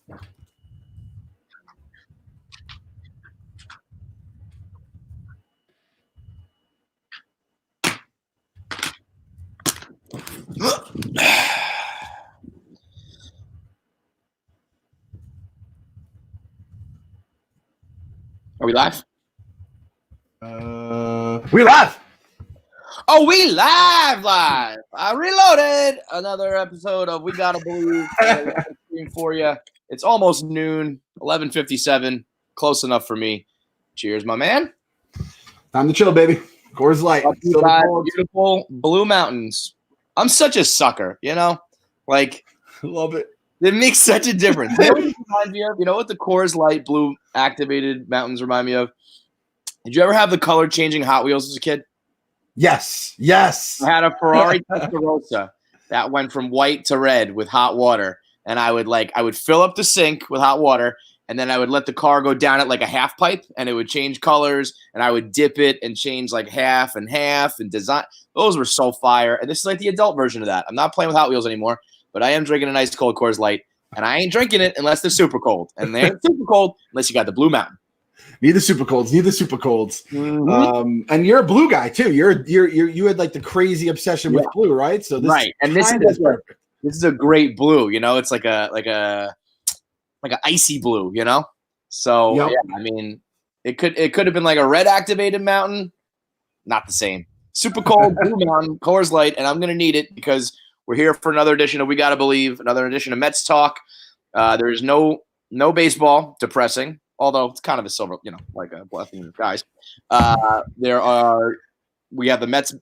Are we live? We live. Oh, we live. I reloaded another episode of We Gotta Believe for you. It's almost noon, 11:57. Close enough for me. Cheers, my man. Time to chill, baby. Coors Light. Beautiful Blue Mountains. I'm such a sucker, Like, love it. It makes such a difference. You know what the Coors Light Blue activated mountains remind me of? Did you ever have the color changing Hot Wheels as a kid? Yes. I had a Ferrari Testarossa that went from white to red with hot water, and I would fill up the sink with hot water, and then I would let the car go down it like a half pipe, and it would change colors, and I would dip it and change like half and design. Those were so fire, and this is like the adult version of that. I'm not playing with Hot Wheels anymore, but I am drinking a nice cold Coors Light, and I ain't drinking it unless they're super cold, and they ain't super cold unless you got the Blue Mountain. Need the super colds. Mm-hmm. And you're a blue guy too. You had like the crazy obsession with blue, right? So this is perfect. This is a great blue. It's like a icy blue. So yep. Yeah, I mean, it could have been like a red activated mountain. Not the same. Super cold Blue Mountain, Coors Light, and I'm gonna need it because we're here for another edition of We Gotta Believe, another edition of Mets Talk. There is no baseball. Depressing. Although it's kind of a silver, like a blessing in disguise. We have the Mets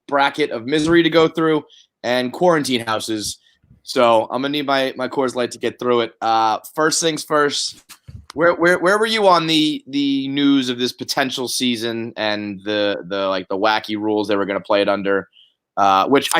bracket of misery to go through and quarantine houses. So I'm gonna need my Coors Light to get through it. First things first. Where were you on the news of this potential season and the wacky rules they were going to play it under? Which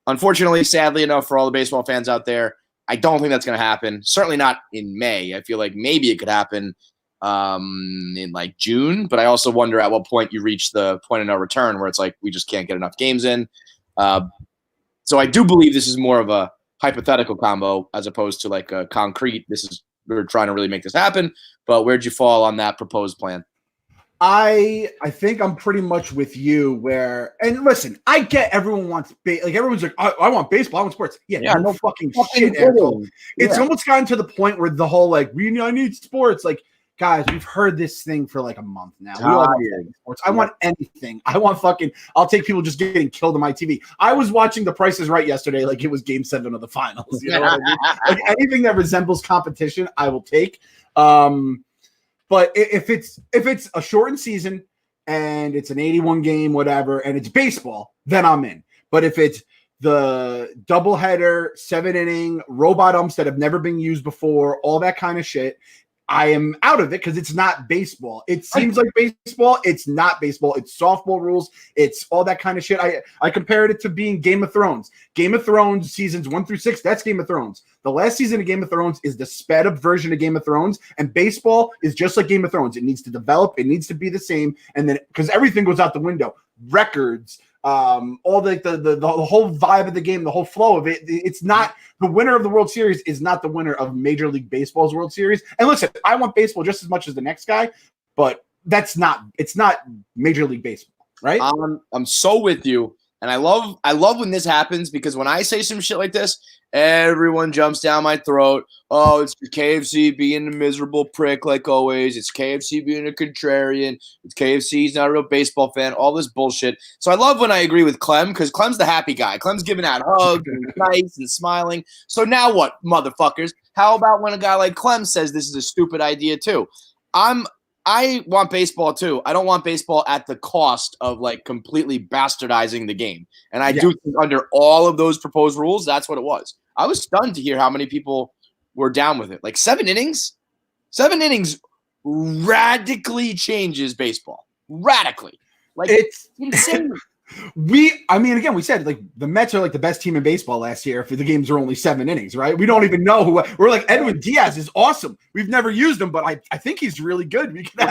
unfortunately, sadly enough, for all the baseball fans out there, I don't think that's going to happen. Certainly not in May. I feel like maybe it could happen in like June, but I also wonder at what point you reach the point of no return where it's like we just can't get enough games in. So I do believe this is more of a hypothetical combo as opposed to like a concrete. We're trying to really make this happen. But where'd you fall on that proposed plan? I think I'm pretty much with you and listen, I get everyone wants everyone's like, I want baseball, I want sports. Yeah, no fucking shit. It's almost gotten to the point where the whole I need sports. Like, guys, we've heard this thing for like a month now. We all want sports. I want anything. I'll take people just getting killed on my TV. I was watching The Price is Right yesterday like it was Game 7 of the finals. You know what I mean? Like anything that resembles competition, I will take. But if it's a shortened season and it's an 81 game, whatever, and it's baseball, then I'm in. But if it's the doubleheader, 7-inning, robot umps that have never been used before, all that kind of shit, I am out of it because it's not baseball. It seems like baseball. It's not baseball. It's softball rules. It's all that kind of shit. I compared it to being Game of Thrones. Game of Thrones seasons 1 through 6, that's Game of Thrones. The last season of Game of Thrones is the sped up version of Game of Thrones, and baseball is just like Game of Thrones. It needs to develop. It needs to be the same, and then because everything goes out the window, records, all the whole vibe of the game, the whole flow of it. It's not the winner of the World Series is not the winner of Major League Baseball's World Series. And listen, I want baseball just as much as the next guy, but it's not Major League Baseball, right? I'm so with you. And I love when this happens because when I say some shit like this, everyone jumps down my throat. Oh, it's KFC being a miserable prick like always. It's KFC being a contrarian. It's KFC. He's not a real baseball fan. All this bullshit. So I love when I agree with Clem because Clem's the happy guy. Clem's giving out hugs and nice and smiling. So now what, motherfuckers? How about when a guy like Clem says this is a stupid idea too? I want baseball too. I don't want baseball at the cost of like completely bastardizing the game. And I do think under all of those proposed rules, that's what it was. I was stunned to hear how many people were down with it. Like 7 innings radically changes baseball. Radically. Like it's insane. We said like the Mets are like the best team in baseball last year if the games are only 7 innings, right? We don't even know we're like Edwin Diaz is awesome. We've never used him, but I think he's really good. We can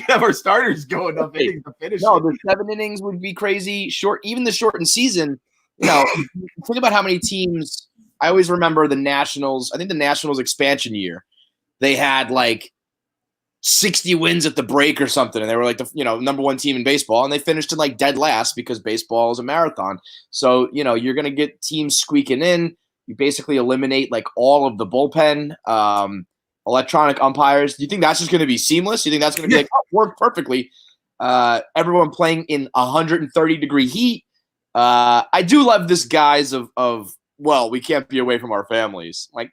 have our starters go enough innings to finish. No, the 7 innings would be crazy. Even the shortened season, think about how many teams I always remember the Nationals. I think the Nationals expansion year, they had like 60 wins at the break or something, and they were like the number one team in baseball, and they finished in like dead last because baseball is a marathon. So you're gonna get teams squeaking in. You basically eliminate like all of the bullpen, electronic umpires. Do you think that's just gonna be seamless? Do you think that's gonna be like work perfectly? Everyone playing in 130-degree heat. I do love this guise of well, we can't be away from our families. Like,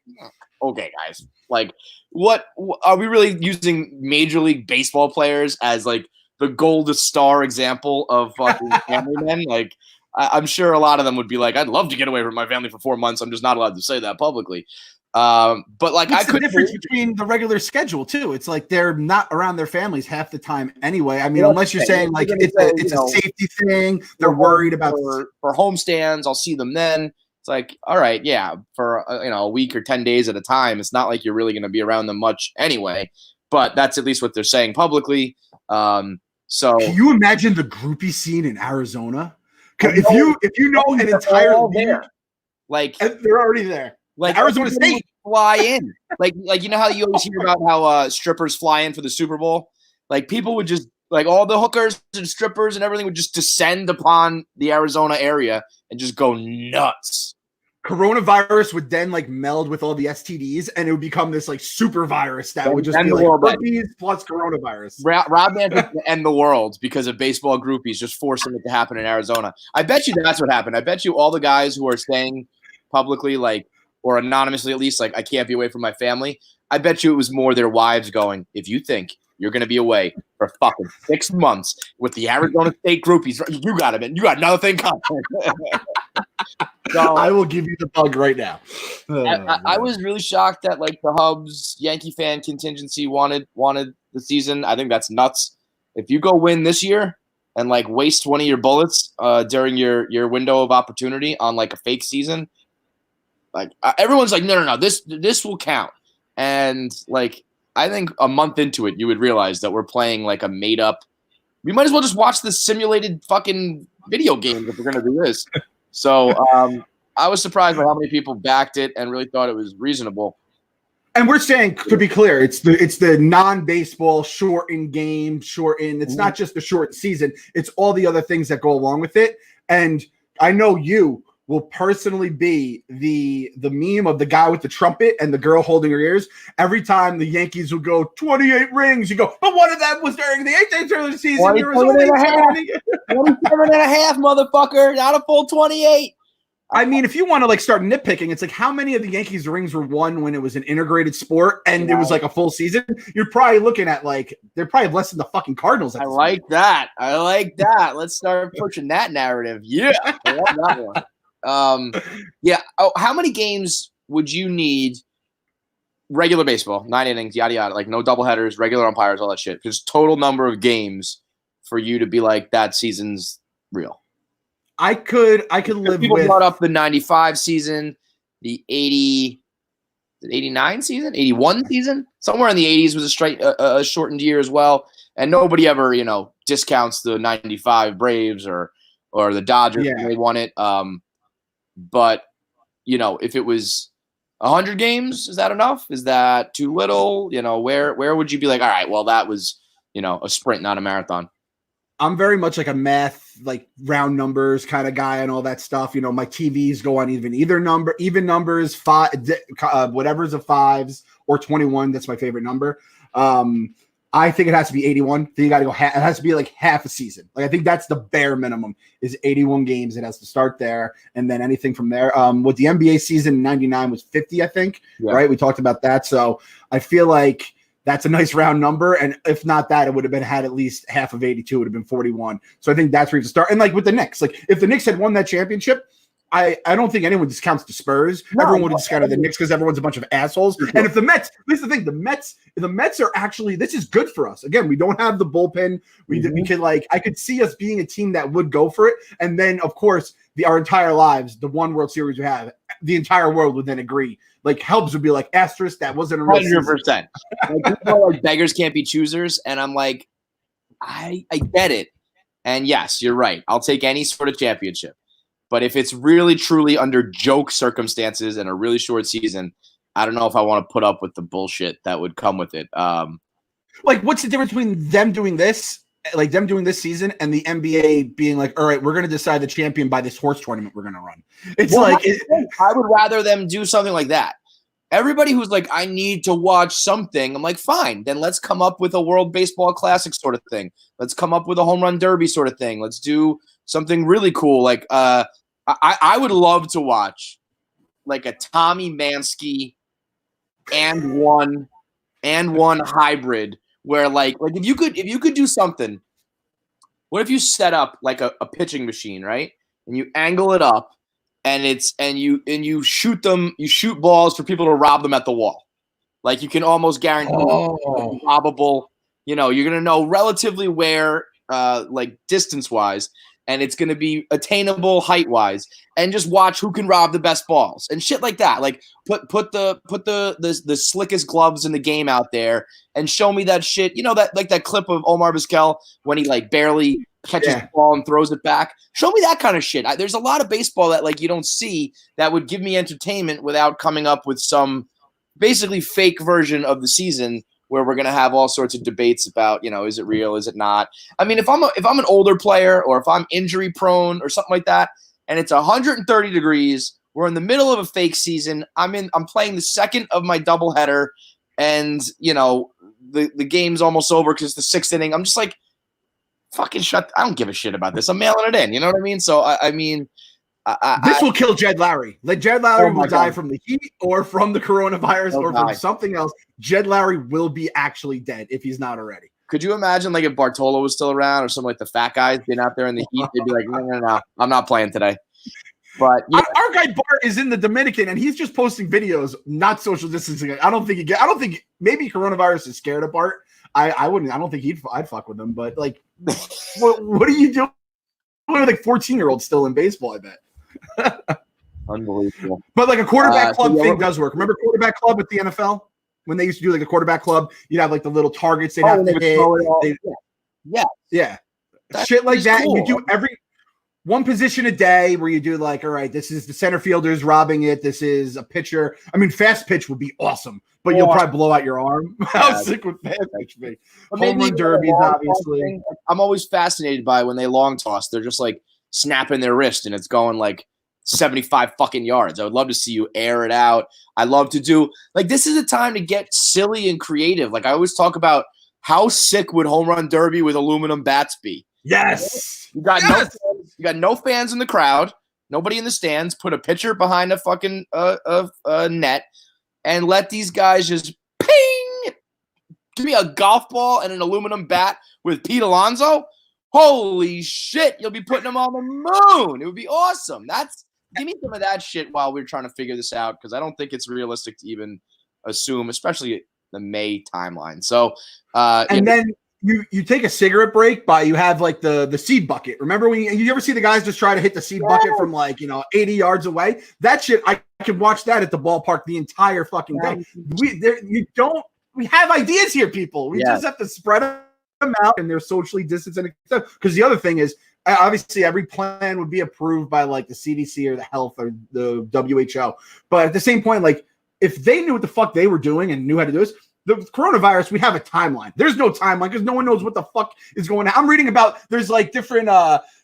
okay, guys, like. What are we really using Major League Baseball players as like the gold star example of fucking family men? Like, I'm sure a lot of them would be like, I'd love to get away from my family for 4 months. I'm just not allowed to say that publicly. But like, what's the difference between the regular schedule too? It's like they're not around their families half the time anyway. I mean, unless you're saying like it's a safety thing, they're worried about for homestands. I'll see them then. It's like, all right, yeah, for a week or 10 days at a time. It's not like you're really going to be around them much anyway. But that's at least what they're saying publicly. So can you imagine the groupie scene in Arizona? If you know an entire league, like they're already there. Like Arizona State fly in, like how you always hear about how strippers fly in for the Super Bowl. Like people would just like all the hookers and strippers and everything would just descend upon the Arizona area and just go nuts. Coronavirus would then like meld with all the STDs, and it would become this like super virus that would just be like groupies plus coronavirus. Rob Manfred's going to end the world because of baseball groupies just forcing it to happen in Arizona. I bet you that's what happened. I bet you all the guys who are saying publicly, like, or anonymously at least, like, I can't be away from my family. I bet you it was more their wives going, if you think you're going to be away for fucking 6 months with the Arizona State groupies, you got it, man. You got another thing coming. So, I will give you the bug right now. I was really shocked that like the Hubs Yankee fan contingency wanted the season. I think that's nuts. If you go win this year and like waste one of your bullets during your window of opportunity on like a fake season, like everyone's like, no, this will count. And like I think a month into it, you would realize that we're playing like a made up. We might as well just watch the simulated fucking video game if we're gonna do this. So I was surprised by how many people backed it and really thought it was reasonable. And we're saying, to be clear, it's the non-baseball shortened game, shortened. It's not just the short season. It's all the other things that go along with it. And I know you will personally be the meme of the guy with the trumpet and the girl holding her ears. Every time the Yankees will go 28 rings, you go, but one of them was during the 8th of the season. 27 and a half, motherfucker. Not a full 28. I mean, if you want to like start nitpicking, it's like how many of the Yankees rings were won when it was an integrated sport and it was like a full season? You're probably looking at like they're probably less than the fucking Cardinals. I like that. Let's start pushing that narrative. Yeah, I love that one. Yeah. Oh, how many games would you need? Regular baseball, 9 innings, yada yada, like no doubleheaders, regular umpires, all that shit. Just total number of games for you to be like that season's real. I could live people with. Brought up the 95 season, the 89 season, 81 season, somewhere in the 80s was a shortened year as well. And nobody ever, discounts the 95 Braves or the Dodgers when they won it. But if it was 100 games, is that enough? Is that too little? Where would you be like, all right, well, that was, a sprint, not a marathon. I'm very much like a math, like round numbers kind of guy and all that stuff. My TVs go on even numbers, whatever's a fives or 21. That's my favorite number. I think it has to be 81. So you got to go. It has to be like half a season. Like I think that's the bare minimum is 81 games. It has to start there, and then anything from there. With the NBA season in '99 was 50, I think. Yeah. Right? We talked about that. So I feel like that's a nice round number. And if not that, it would have been had at least half of 82. It would have been 41. So I think that's where you have to start. And like with the Knicks, like if the Knicks had won that championship, I don't think anyone discounts the Spurs. Everyone would discount the Knicks because everyone's a bunch of assholes. Sure. And if the Mets, this is the thing, the Mets are actually, this is good for us. Again, we don't have the bullpen. We could I could see us being a team that would go for it. And then of course, our entire lives, the one World Series we have, the entire world would then agree. Like Helps would be like asterisk, that wasn't a real 100%. Like beggars can't be choosers. And I'm like, I get it. And yes, you're right. I'll take any sort of championship. But if it's really truly under joke circumstances and a really short season, I don't know if I want to put up with the bullshit that would come with it. Like, what's the difference between them doing this, like them doing this season, and the NBA being like, all right, we're going to decide the champion by this horse tournament we're going to run? It's I would rather them do something like that. Everybody who's like, I need to watch something, I'm like, fine, then let's come up with a World Baseball Classic sort of thing. Let's come up with a home run derby sort of thing. Let's do something really cool. Like, I would love to watch like a Tommy Mansky and one hybrid where like if you could do something. What if you set up like a pitching machine, right? And you angle it up. And you shoot balls for people to rob them at the wall. Like you can almost guarantee probable, you're gonna know relatively where like distance wise, and it's gonna be attainable height wise, and just watch who can rob the best balls and shit like that. Like put the slickest gloves in the game out there and show me that shit. That like that clip of Omar Vizquel when he like barely catches the ball and throws it back. Show me that kind of shit. There's a lot of baseball that like you don't see that would give me entertainment without coming up with some basically fake version of the season where we're going to have all sorts of debates about, is it real? Is it not? I mean, if I'm an older player or if I'm injury prone or something like that, and it's 130 degrees, we're in the middle of a fake season. I'm playing the second of my doubleheader and, the game's almost over because it's the 6th inning. I'm just like, fucking shut. I don't give a shit about this. I'm mailing it in. You know what I mean? So, this will kill Jed Lowry. Like Jed Lowry will die from the heat or from the coronavirus or from something else. Jed Lowry will be actually dead if he's not already. Could you imagine like if Bartolo was still around or some like the fat guys been out there in the heat? They'd be like, no, I'm not playing today. But our guy Bart is in the Dominican and he's just posting videos, not social distancing. I don't think maybe coronavirus is scared of Bart. I wouldn't. I don't think I'd fuck with him. But like, what are you doing? Like 14-year-olds still in baseball, I bet. Unbelievable. But like a quarterback club thing does work. Remember quarterback club at the NFL when they used to do like a quarterback club? You'd have like the little targets they'd have to hit. Yeah. Shit like that. Cool. And you do every one position a day where you do like, all right, this is the center fielder's robbing it. This is a pitcher. I mean, fast pitch would be awesome, but you'll probably blow out your arm. How sick would fast pitch be? Home run derbies, obviously. I'm always fascinated by when they long toss. They're just like snapping their wrist and it's going like 75 fucking yards. I would love to see you air it out. I love to do like this is a time to get silly and creative. Like I always talk about how sick would home run derby with aluminum bats be? Yes. You got no fans in the crowd, nobody in the stands. Put a pitcher behind a fucking net and let these guys just ping. Give me a golf ball and an aluminum bat with Pete Alonso. Holy shit, you'll be putting them on the moon. It would be awesome. Give me some of that shit while we're trying to figure this out because I don't think it's realistic to even assume, especially the May timeline. So, then you take a cigarette break by you have like the seed bucket. Remember when you ever see the guys just try to hit the seed bucket from like 80 yards away? That shit I could watch that at the ballpark the entire fucking day. We have ideas here, people. We just have to spread them out and they're socially distanced. Because the other thing is, obviously, every plan would be approved by like the CDC or the health or the WHO. But at the same point, like if they knew what the fuck they were doing and knew how to do this, the coronavirus, we have a timeline. There's no timeline because no one knows what the fuck is going on. I'm reading about there's like different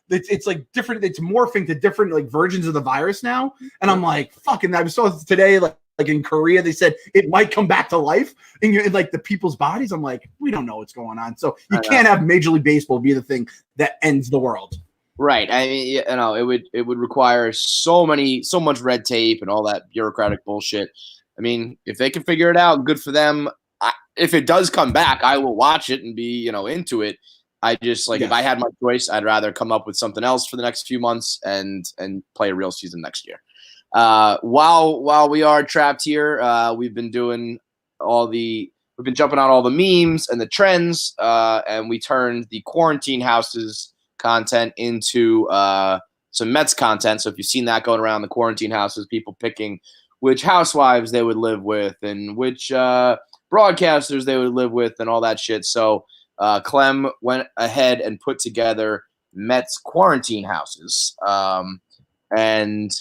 it's like different, it's morphing to different like versions of the virus now. And I'm like, fucking I saw today like in Korea, they said it might come back to life in like the people's bodies. I'm like, we don't know what's going on. So you can't have Major League Baseball be the thing that ends the world. Right. I mean, it would require so much red tape and all that bureaucratic bullshit. I mean, if they can figure it out, good for them. If it does come back, I will watch it and be, into it. I just if I had my choice, I'd rather come up with something else for the next few months and play a real season next year. While we are trapped here, we've been jumping on all the memes and the trends, and we turned the quarantine houses content into some Mets content. So if you've seen that going around the quarantine houses, people picking which housewives they would live with and which broadcasters they would live with and all that shit. So Clem went ahead and put together Mets quarantine houses. and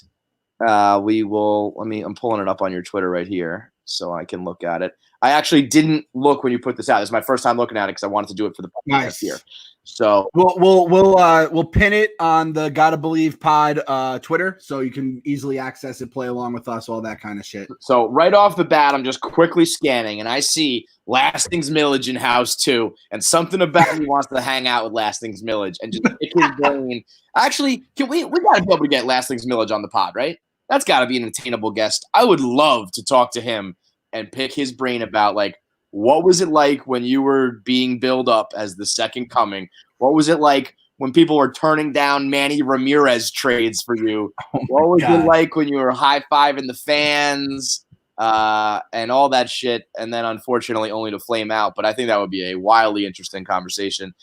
we will. I'm pulling it up on your Twitter right here so I can look at it. I actually didn't look when you put this out. This is my first time looking at it because I wanted to do it for the podcast here. So we'll pin it on the Gotta Believe Pod Twitter, so you can easily access it, play along with us, all that kind of shit. So right off the bat, I'm just quickly scanning, and I see Lastings Millage in House 2, and something about me wants to hang out with Lastings Millage and just pick his brain. Actually, we got to be able to get Lastings Millage on the pod, right? That's got to be an attainable guest. I would love to talk to him and pick his brain about, like, what was it like when you were being built up as the second coming? What was it like when people were turning down Manny Ramirez trades for you? What was it like when you were high-fiving the fans and all that shit? And then, unfortunately, only to flame out. But I think that would be a wildly interesting conversation.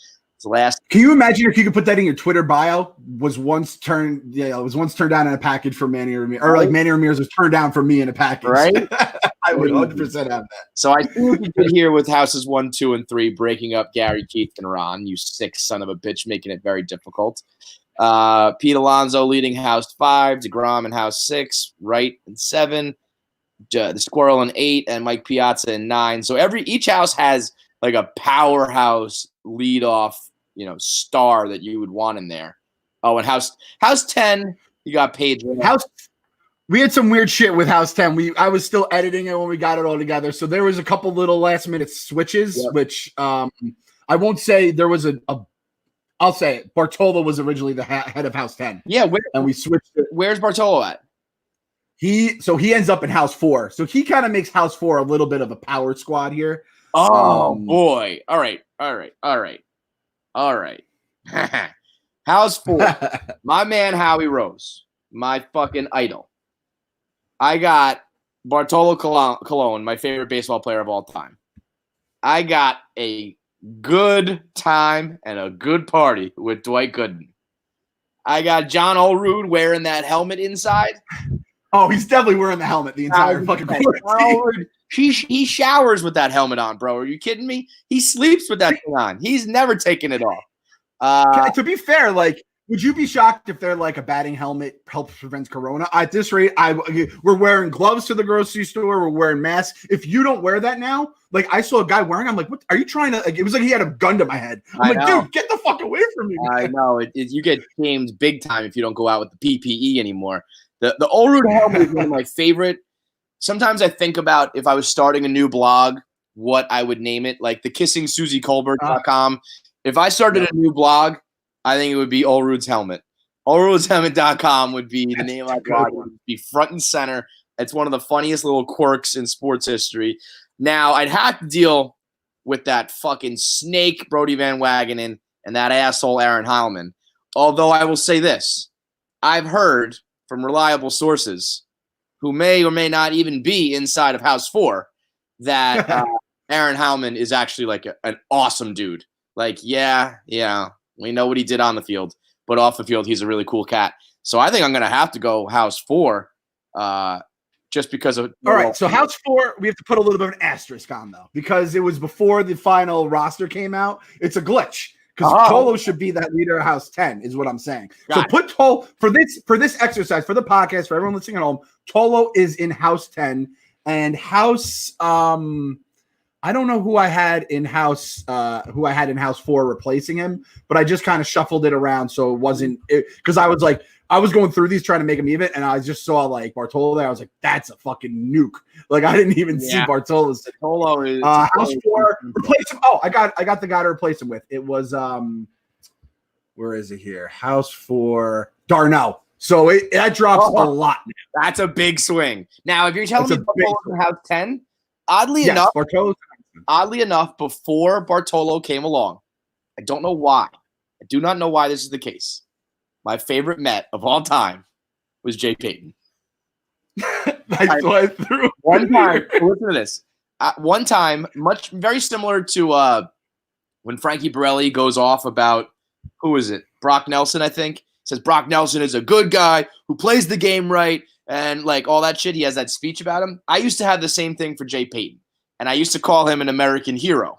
Can you imagine if you could put that in your Twitter bio? Was once turned down in a package for Manny Ramirez, or like Manny Ramirez was turned down for me in a package. Right? I would 100% have that. So I think we could hear with Houses 1, 2, and 3 breaking up Gary, Keith, and Ron. You sick son of a bitch, making it very difficult. Pete Alonso leading House 5, DeGrom in House 6, Wright in 7, the Squirrel in 8, and Mike Piazza in 9. So each house has like a powerhouse leadoff, star that you would want in there. Oh, and House 10, you got Paige. We had some weird shit with House 10. I was still editing it when we got it all together. So there was a couple little last minute switches, which I won't say there was I'll say it. Bartolo was originally the head of House 10. Yeah. And we switched it. Where's Bartolo at? He ends up in House 4. So he kind of makes House 4 a little bit of a power squad here. Oh, boy. All right. House 4. My man, Howie Rose. My fucking idol. I got Bartolo Colon, my favorite baseball player of all time. I got a good time and a good party with Dwight Gooden. I got John Olerud wearing that helmet inside. Oh, he's definitely wearing the helmet the entire fucking quarantine. He showers with that helmet on, bro. Are you kidding me? He sleeps with that thing on. He's never taken it off. To be fair, like, would you be shocked if they're like a batting helmet helps prevent corona? At this rate, we're wearing gloves to the grocery store. We're wearing masks. If you don't wear that now, like I saw a guy wearing, I'm like, what are you trying to? Like, it was like he had a gun to my head. I'm like, dude, get the fuck away from me. I know you get shamed big time if you don't go out with the PPE anymore. The Olerud helmet is one of my favorite. Sometimes I think about if I was starting a new blog, what I would name it, like the KissingSusieColbert.com. If I started a new blog, I think it would be Olerud's Helmet. Olerud'sHelmet.com would be the name of my blog. It would be front and center. It's one of the funniest little quirks in sports history. Now, I'd have to deal with that fucking snake Brody Van Wagenen and that asshole Aaron Heilman. Although I will say this. I've heard from reliable sources who may or may not even be inside of House 4 that Aaron Heilman is actually like an awesome dude. Like, yeah. We know what he did on the field, but off the field, he's a really cool cat. So I think I'm going to have to go House 4 just because of. All right. So House 4, we have to put a little bit of an asterisk on, though, because it was before the final roster came out. It's a glitch because Tolo should be that leader of House 10 is what I'm saying. So put Tolo for this exercise, for the podcast, for everyone listening at home, Tolo is in House 10 and House. I don't know who I had in House 4 replacing him, but I just kind of shuffled it around so it wasn't because I was going through these trying to make them even, and I just saw like Bartolo there. I was like, that's a fucking nuke. Like I didn't even see Bartolo. Bartolo is House 4 replace him. Oh, I got the guy to replace him with. It was where is it here? House 4 Darnell. So that drops a lot. Now. That's a big swing. Now, if you're telling me Bartolo's in House 10, oddly enough, before Bartolo came along, I don't know why. I do not know why this is the case. My favorite Met of all time was Jay Payton. One time, listen to this. One time, very similar to when Frankie Borelli goes off about, who is it? Brock Nelson, I think. Says Brock Nelson is a good guy who plays the game right and like all that shit. He has that speech about him. I used to have the same thing for Jay Payton. And I used to call him an American hero.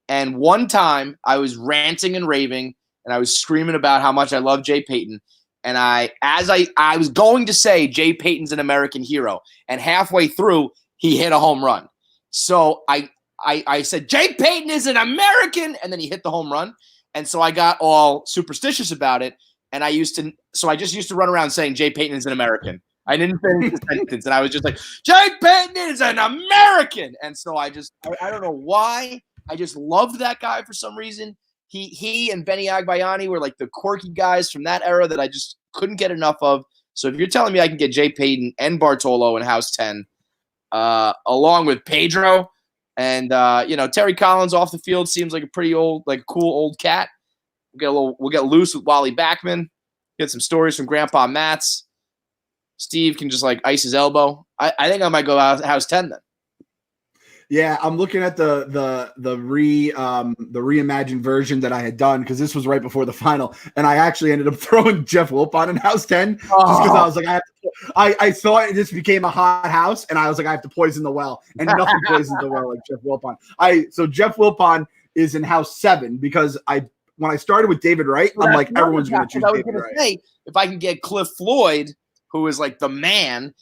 And one time I was ranting and raving and I was screaming about how much I love Jay Payton. And I was going to say Jay Payton's an American hero, and halfway through he hit a home run. So I said Jay Payton is an American, and then he hit the home run, and so I got all superstitious about it. And I just used to run around saying Jay Payton is an American. I didn't finish the sentence, and I was just like, Jay Payton is an American. And so I don't know why, I just loved that guy for some reason. He and Benny Agbayani were like the quirky guys from that era that I just couldn't get enough of. So if you're telling me I can get Jay Payton and Bartolo in House 10, along with Pedro and Terry Collins off the field seems like a pretty old, like cool old cat. We'll get loose with Wally Backman, get some stories from Grandpa Matz. Steve can just like ice his elbow. I think I might go House 10 then. Yeah, I'm looking at the reimagined version that I had done because this was right before the final, and I actually ended up throwing Jeff Wilpon in House 10 just because I was like, I thought this became a hot house, and I was like, I have to poison the well, and nothing poisons the well like Jeff Wilpon. So Jeff Wilpon is in House 7 because when I started with David Wright, I'm like, everyone's going to choose David Wright. Say, if I can get Cliff Floyd, who is like the man.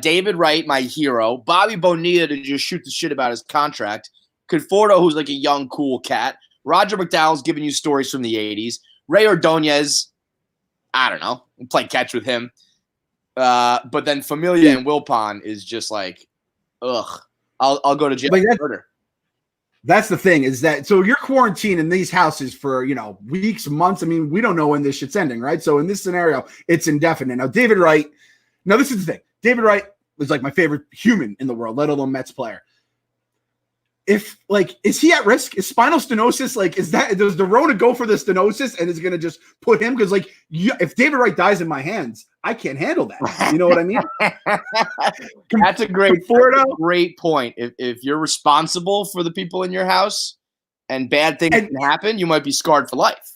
David Wright, my hero. Bobby Bonilla to just shoot the shit about his contract. Conforto, who's like a young, cool cat. Roger McDowell's giving you stories from the 80s. Ray Ordonez, I don't know. Play catch with him. But then Familia and Wilpon is just like, ugh. I'll go to jail for murder. That's the thing is that so you're quarantined in these houses for, weeks, months. I mean, we don't know when this shit's ending, right? So in this scenario, it's indefinite. Now, David Wright, this is the thing. David Wright was like my favorite human in the world, let alone Mets player. Is he at risk? Is spinal stenosis does the Rona go for the stenosis and is going to just put him? Because if David Wright dies in my hands, I can't handle that. You know what I mean? That's a great point. If you're responsible for the people in your house and bad things can happen, you might be scarred for life.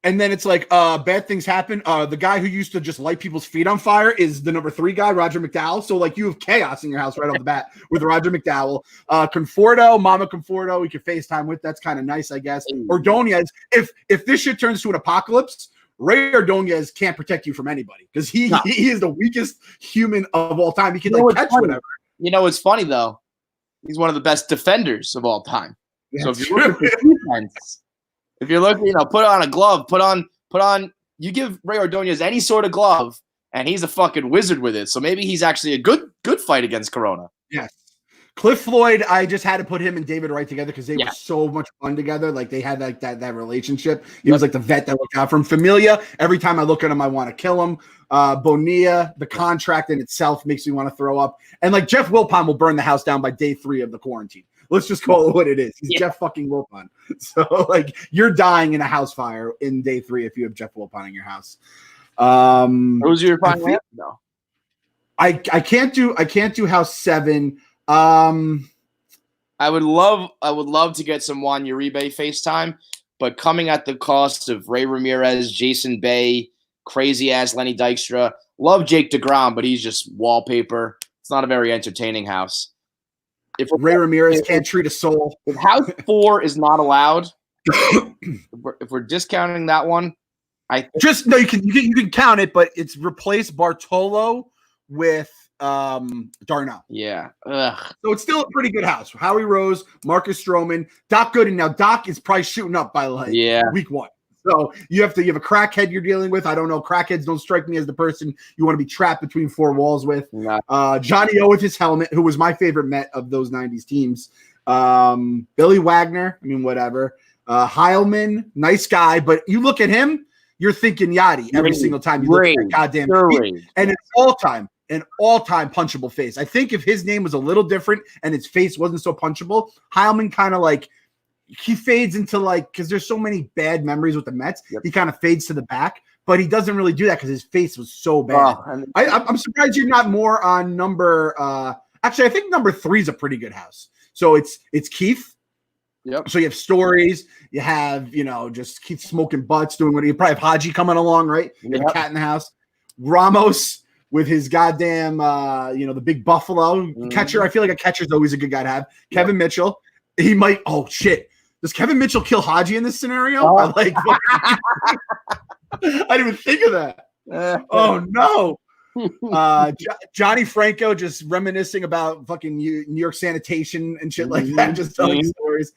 And then it's like bad things happen. The guy who used to just light people's feet on fire is the number 3 guy, Roger McDowell. So you have chaos in your house right off the bat with Roger McDowell. Mama Conforto, we could FaceTime with. That's kind of nice, I guess. Ordonez, if this shit turns to an apocalypse, Ray Ordonez can't protect you from anybody because he is the weakest human of all time. He can catch whatever. It's funny though. He's one of the best defenders of all time. So if you're looking for defense. If you're looking, put on a glove, put on, you give Ray Ordonez any sort of glove, and he's a fucking wizard with it. So maybe he's actually a good fight against Corona. Yes. Cliff Floyd, I just had to put him and David Wright together because they were so much fun together. Like they had that relationship. He was like the vet that looked out for him. Familia, every time I look at him, I want to kill him. Bonilla, the contract in itself makes me want to throw up. And Jeff Wilpon will burn the house down by day 3 of the quarantine. Let's just call it what it is. He's Jeff fucking Wilpon. So you're dying in a house fire in day 3 if you have Jeff Wilpon in your house. Who's your final answer? No. I can't do house 7. I would love to get some Juan Uribe FaceTime, but coming at the cost of Ray Ramirez, Jason Bay, crazy ass Lenny Dykstra. Love Jake DeGrom, but he's just wallpaper. It's not a very entertaining house. If Ray Ramirez can't treat a soul. If House 4 is not allowed, if we're discounting that one, you can count it, but it's replace Bartolo with Darnell. Yeah. Ugh. So it's still a pretty good house. Howie Rose, Marcus Stroman, Doc Gooden. Now Doc is probably shooting up by week 1. So you have a crackhead you're dealing with. I don't know. Crackheads don't strike me as the person you want to be trapped between 4 walls with. Johnny O with his helmet, who was my favorite Met of those 90s teams. Billy Wagner. I mean, whatever. Heilman, nice guy. But you look at him, you're thinking Yachty every single time you look at that goddamn face. And it's an all-time punchable face. I think if his name was a little different and his face wasn't so punchable, Heilman kind of he fades into because there's so many bad memories with the Mets. Yep. He kind of fades to the back, but he doesn't really do that because his face was so bad. I'm surprised you're not more on number. Actually, I think number 3 is a pretty good house. So it's Keith. Yep. So you have stories. You have just Keith smoking butts, doing what you probably have Haji coming along, right? You have a cat in the house. Ramos with his goddamn the big buffalo catcher. I feel like a catcher's always a good guy to have. Kevin Mitchell. He might. Oh shit. Does Kevin Mitchell kill Haji in this scenario? I didn't even think of that. Oh no. Johnny Franco just reminiscing about fucking New York sanitation and shit like that, just telling stories.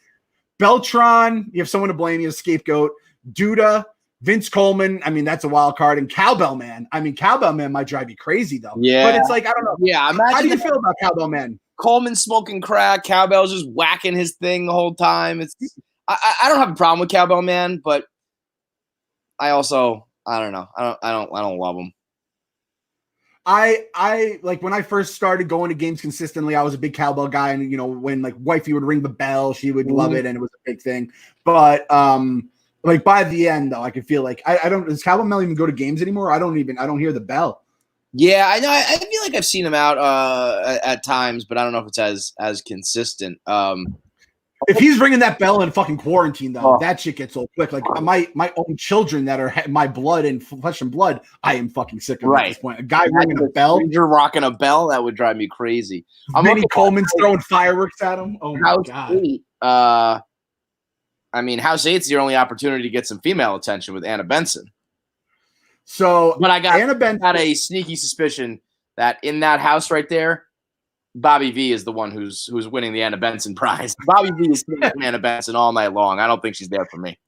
Beltron, you have someone to blame, you have scapegoat. Duda, Vince Coleman, I mean, that's a wild card. And Cowbell Man. I mean, Cowbell Man might drive you crazy, though. Yeah. But it's like, I don't know. Yeah, how do you feel about Cowbell Man? Coleman smoking crack, Cowbell's just whacking his thing the whole time. I don't have a problem with Cowbell Man, but I don't know. I don't love him. I like when I first started going to games consistently, I was a big Cowbell guy, and when like wifey would ring the bell, she would love it, and it was a big thing. But like by the end though, I could feel like I don't does Cowbell Mel even go to games anymore? I don't hear the bell. Yeah, I know. I feel like I've seen him out at times, but I don't know if it's as consistent. If he's ringing that bell in fucking quarantine, though, that shit gets old quick. Like my own children that are my blood and flesh and blood, I am fucking sick of at this point. A guy ringing a bell, you're rocking a bell, that would drive me crazy. Vinny Coleman's throwing fireworks at him. Oh my god! 8, I mean, House 8's your only opportunity to get some female attention with Anna Benson. So, but I got a sneaky suspicion that in that house right there, Bobby V is the one who's winning the Anna Benson prize. Bobby V is winning Anna Benson all night long. I don't think she's there for me.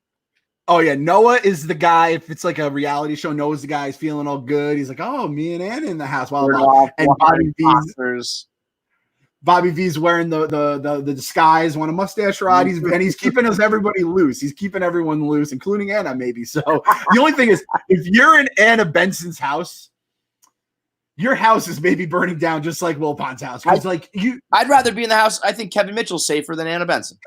Oh yeah, Noah is the guy. If it's like a reality show, Noah's the guy. He's feeling all good. He's like, "Oh, me and Anna in the house." And Bobby V's wearing the disguise, want a mustache ride. He's keeping everybody loose. He's keeping everyone loose, including Anna, maybe. So the only thing is, if you're in Anna Benson's house, your house is maybe burning down just like Will Pond's house. I'd rather be in the house. I think Kevin Mitchell's safer than Anna Benson.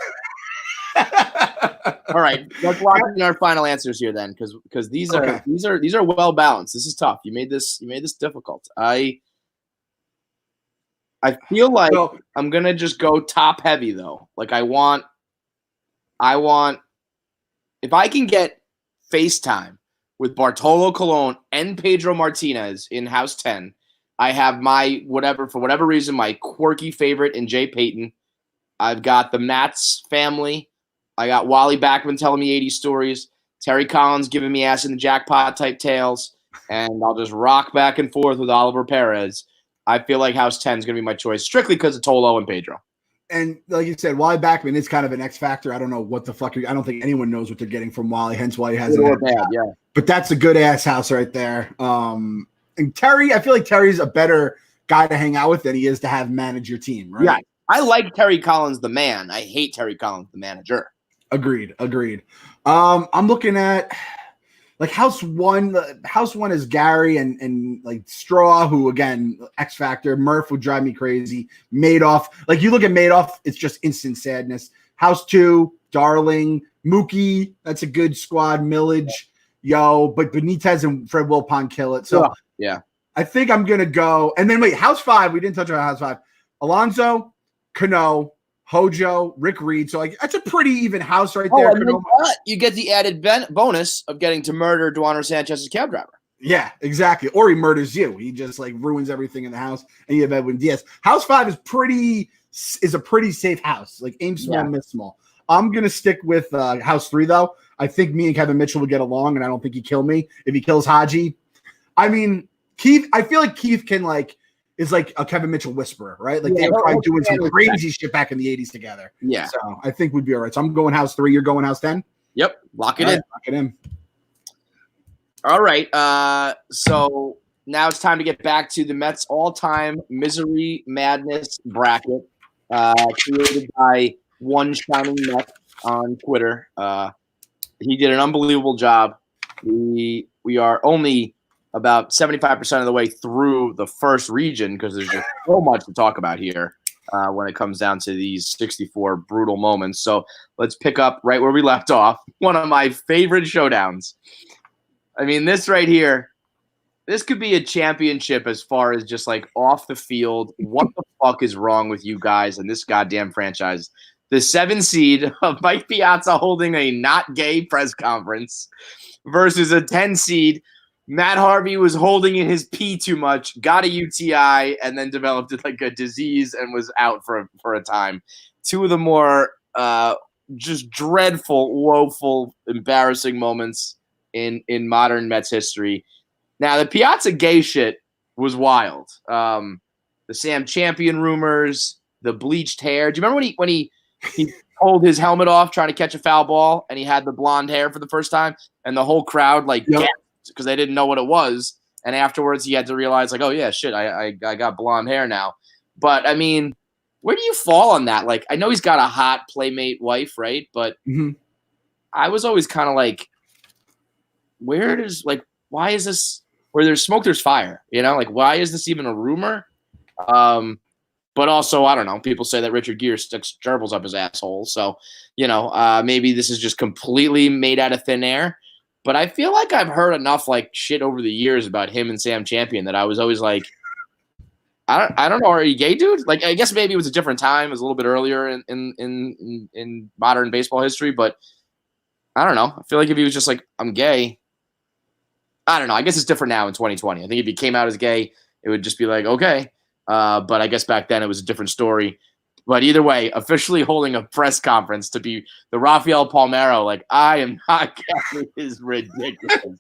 All right, let's lock in our final answers here then, because these are well balanced. This is tough. You made this difficult. I feel like I'm gonna just go top heavy though. Like I want if I can get FaceTime with Bartolo Colon and Pedro Martinez in House 10, I have my for whatever reason, my quirky favorite in Jay Payton. I've got the Mats family. I got Wally Backman telling me 80 stories. Terry Collins giving me ass in the jackpot type tales. And I'll just rock back and forth with Oliver Perez. I feel like House 10 is going to be my choice, strictly because of Tolo and Pedro. And like you said, Wally Backman is kind of an X factor. I don't know what the fuck. I don't think anyone knows what they're getting from Wally. Hence why he has it. Yeah. But that's a good ass house right there. And Terry, I feel like Terry's a better guy to hang out with than he is to have manage your team, right? Yeah, I like Terry Collins, the man. I hate Terry Collins, the manager. Agreed. I'm looking at like House 1. House 1 is Gary and like Straw, who again X factor. Murph would drive me crazy. Madoff, like you look at Madoff, it's just instant sadness. House 2, Darling, Mookie, that's a good squad. Millage, but Benitez and Fred Wilpon kill it. So yeah, I think I'm gonna go. And then wait, House 5, we didn't touch on House 5. Alonso, Cano, Hojo, Rick Reed. So like that's a pretty even house right there. You get the added bonus of getting to murder Duaner Sanchez's cab driver. Yeah, exactly. Or he murders you. He just like ruins everything in the house, and you have Edwin Diaz. House 5 is a pretty safe house. Like aim small, miss small. I'm gonna stick with House 3 though. I think me and Kevin Mitchell will get along, and I don't think he'd kill me if he kills Haji. I mean, Keith. I feel like Keith is like a Kevin Mitchell whisperer, right? Like they were probably doing some crazy shit back in the 80s together. Yeah. So I think we'd be all right. So I'm going House 3. You're going House 10? Yep. Lock it in. All right. So now it's time to get back to the Mets all-time misery madness bracket created by One Shining Met on Twitter. He did an unbelievable job. We are only about 75% of the way through the first region because there's just so much to talk about here when it comes down to these 64 brutal moments. So let's pick up right where we left off. One of my favorite showdowns. I mean, this right here, this could be a championship as far as just like off the field. What the fuck is wrong with you guys and this goddamn franchise? The 7 seed of Mike Piazza holding a not gay press conference versus a 10 seed Matt Harvey was holding in his pee too much, got a UTI, and then developed like a disease and was out for a time. Two of the more just dreadful, woeful, embarrassing moments in modern Mets history. Now, the Piazza gay shit was wild. The Sam Champion rumors, the bleached hair. Do you remember when he pulled his helmet off trying to catch a foul ball and he had the blonde hair for the first time and the whole crowd gasped because they didn't know what it was. And afterwards he had to realize oh yeah, shit, I got blonde hair now. But I mean, where do you fall on that? Like, I know he's got a hot playmate wife, right? But I was always kind of like, why is this, where there's smoke, there's fire, why is this even a rumor? But also, I don't know, people say that Richard Gere sticks gerbils up his asshole. So, maybe this is just completely made out of thin air. But I feel like I've heard enough shit over the years about him and Sam Champion that I was always like, I don't know, are you gay, dude? I guess maybe it was a different time. It was a little bit earlier in modern baseball history, but I don't know. I feel like if he was just I'm gay, I don't know. I guess it's different now in 2020. I think if he came out as gay, it would just be okay. But I guess back then it was a different story. But either way, officially holding a press conference to be the Rafael Palmeiro, I am not gay, is ridiculous.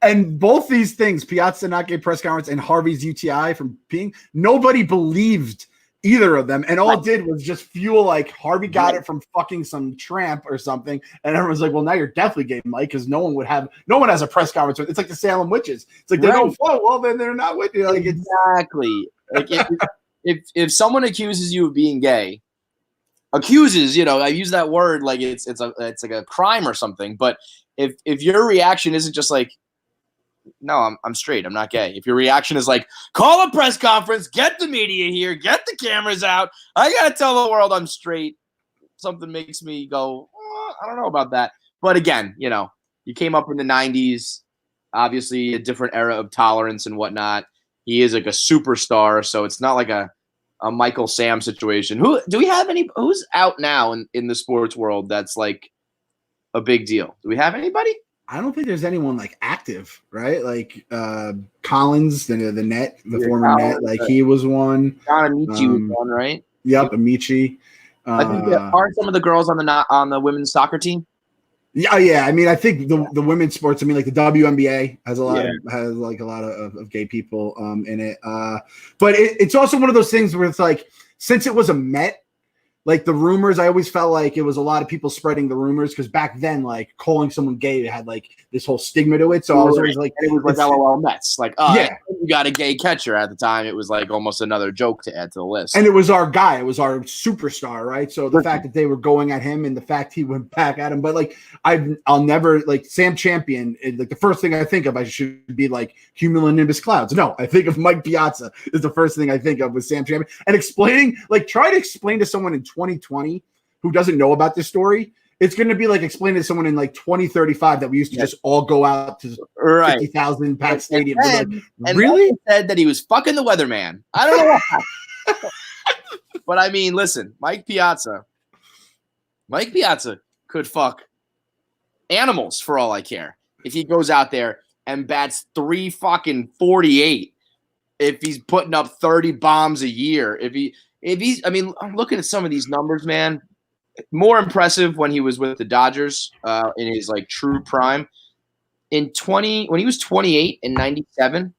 And both these things, Piazza not gay press conference and Harvey's UTI from peeing, nobody believed either of them. And all it did was just fuel Harvey got it from fucking some tramp or something. And everyone's like, well, now you're definitely gay, Mike, because no one has a press conference. It's like the Salem witches. It's they don't float. Well, then they're not with you. Exactly. If someone accuses you of being gay, accuses, I use that word it's like a crime or something. But if your reaction isn't just no, I'm straight, I'm not gay. If your reaction is call a press conference, get the media here, get the cameras out, I gotta tell the world I'm straight, something makes me go, I don't know about that. But again, you came up in the 90s, obviously a different era of tolerance and whatnot. He is a superstar, so it's not a Michael Sam situation. Who do we have who's out now in the sports world that's a big deal? Do we have anybody? I don't think there's anyone active, right? Collins, the net, the former Collins, net, he was one. John Amici was one, right? Yep, Amici. I think aren't some of the girls on the women's soccer team? Yeah. I mean, I think the women's sports. I mean, the WNBA has a lot of gay people in it. But it's also one of those things where it's since it was a Met, the rumors, I always felt it was a lot of people spreading the rumors because back then, calling someone gay had this whole stigma to it. So I was always it was LOL Mets. Yeah, you got a gay catcher at the time. It was almost another joke to add to the list. And it was our guy. It was our superstar, right? So the fact that they were going at him and the fact he went back at him, but I'll never Sam Champion. The first thing I think of, I should be cumulonimbus clouds. No, I think of Mike Piazza is the first thing I think of with Sam Champion. And explaining, try to explain to someone in 2020 who doesn't know about this story, it's going to be explaining to someone in 2035 that we used to just all go out to 50,000 packed stadium. And really? Said that he was fucking the weatherman. I don't know why. But I mean, listen, Mike Piazza could fuck animals for all I care. If he goes out there and bats 348, if he's putting up 30 bombs a year, I mean, I'm looking at some of these numbers, man. More impressive when he was with the Dodgers in his true prime. When he was 28 in 97,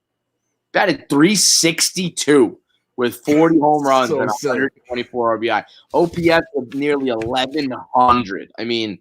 batted 362 with 40 home runs and 124 RBI. OPS of nearly 1,100. I mean,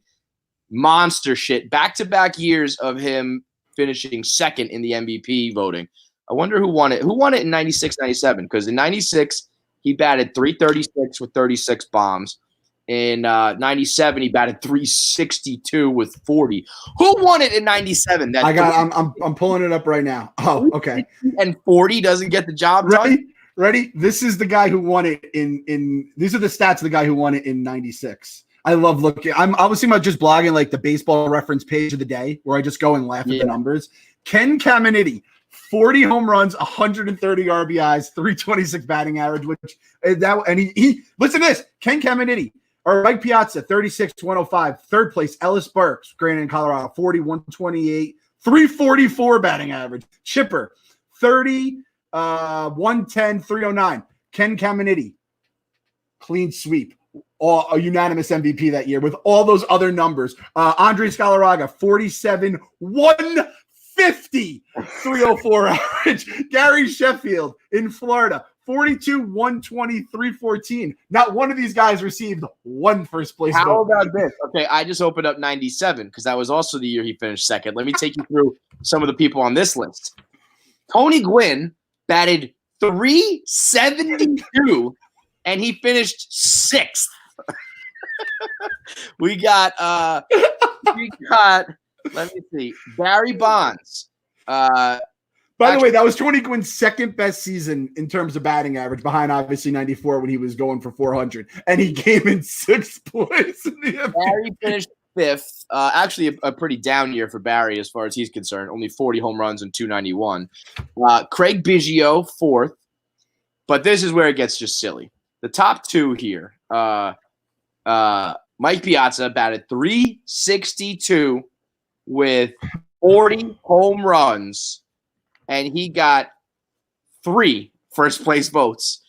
monster shit. Back-to-back years of him finishing second in the MVP voting. I wonder who won it. Who won it in 96, 97? Because in 96, he batted 336 with 36 bombs. In 97, he batted 362 with 40. Who won it in 97? I'm pulling it up right now. Oh, okay. And 40 doesn't get the job done. Ready? This is the guy who won it in. These are the stats of the guy who won it in 96. I love looking. I was thinking about just blogging the baseball reference page of the day where I just go and laugh at the numbers. Ken Caminiti. 40 home runs, 130 RBIs, 326 batting average, he listen to this. Ken Caminiti or Mike Piazza, 36, 105. Third place, Ellis Burks, granted in Colorado, 40, 128, 344 batting average. Chipper, 30, 110, 309. Ken Caminiti, clean sweep. a unanimous MVP that year with all those other numbers. Andres Galarraga, 47, 150, 304 average. Gary Sheffield in Florida, 42, 120, 314. Not one of these guys received one first place How vote. about this? Okay, I just opened up 97 because that was also the year he finished second. Let me take you through some of the people on this list. Tony Gwynn batted 372, and he finished sixth. we got let me see, Barry Bonds. By the way, that was Tony Gwynn's second best season in terms of batting average, behind obviously 94 when he was going for 400, and he came in sixth place. Barry finished fifth. Actually, a pretty down year for Barry as far as he's concerned. Only 40 home runs and 291. Craig Biggio fourth, but this is where it gets just silly. The top two here. Mike Piazza batted 362 with 40 home runs, and he got 3 first place votes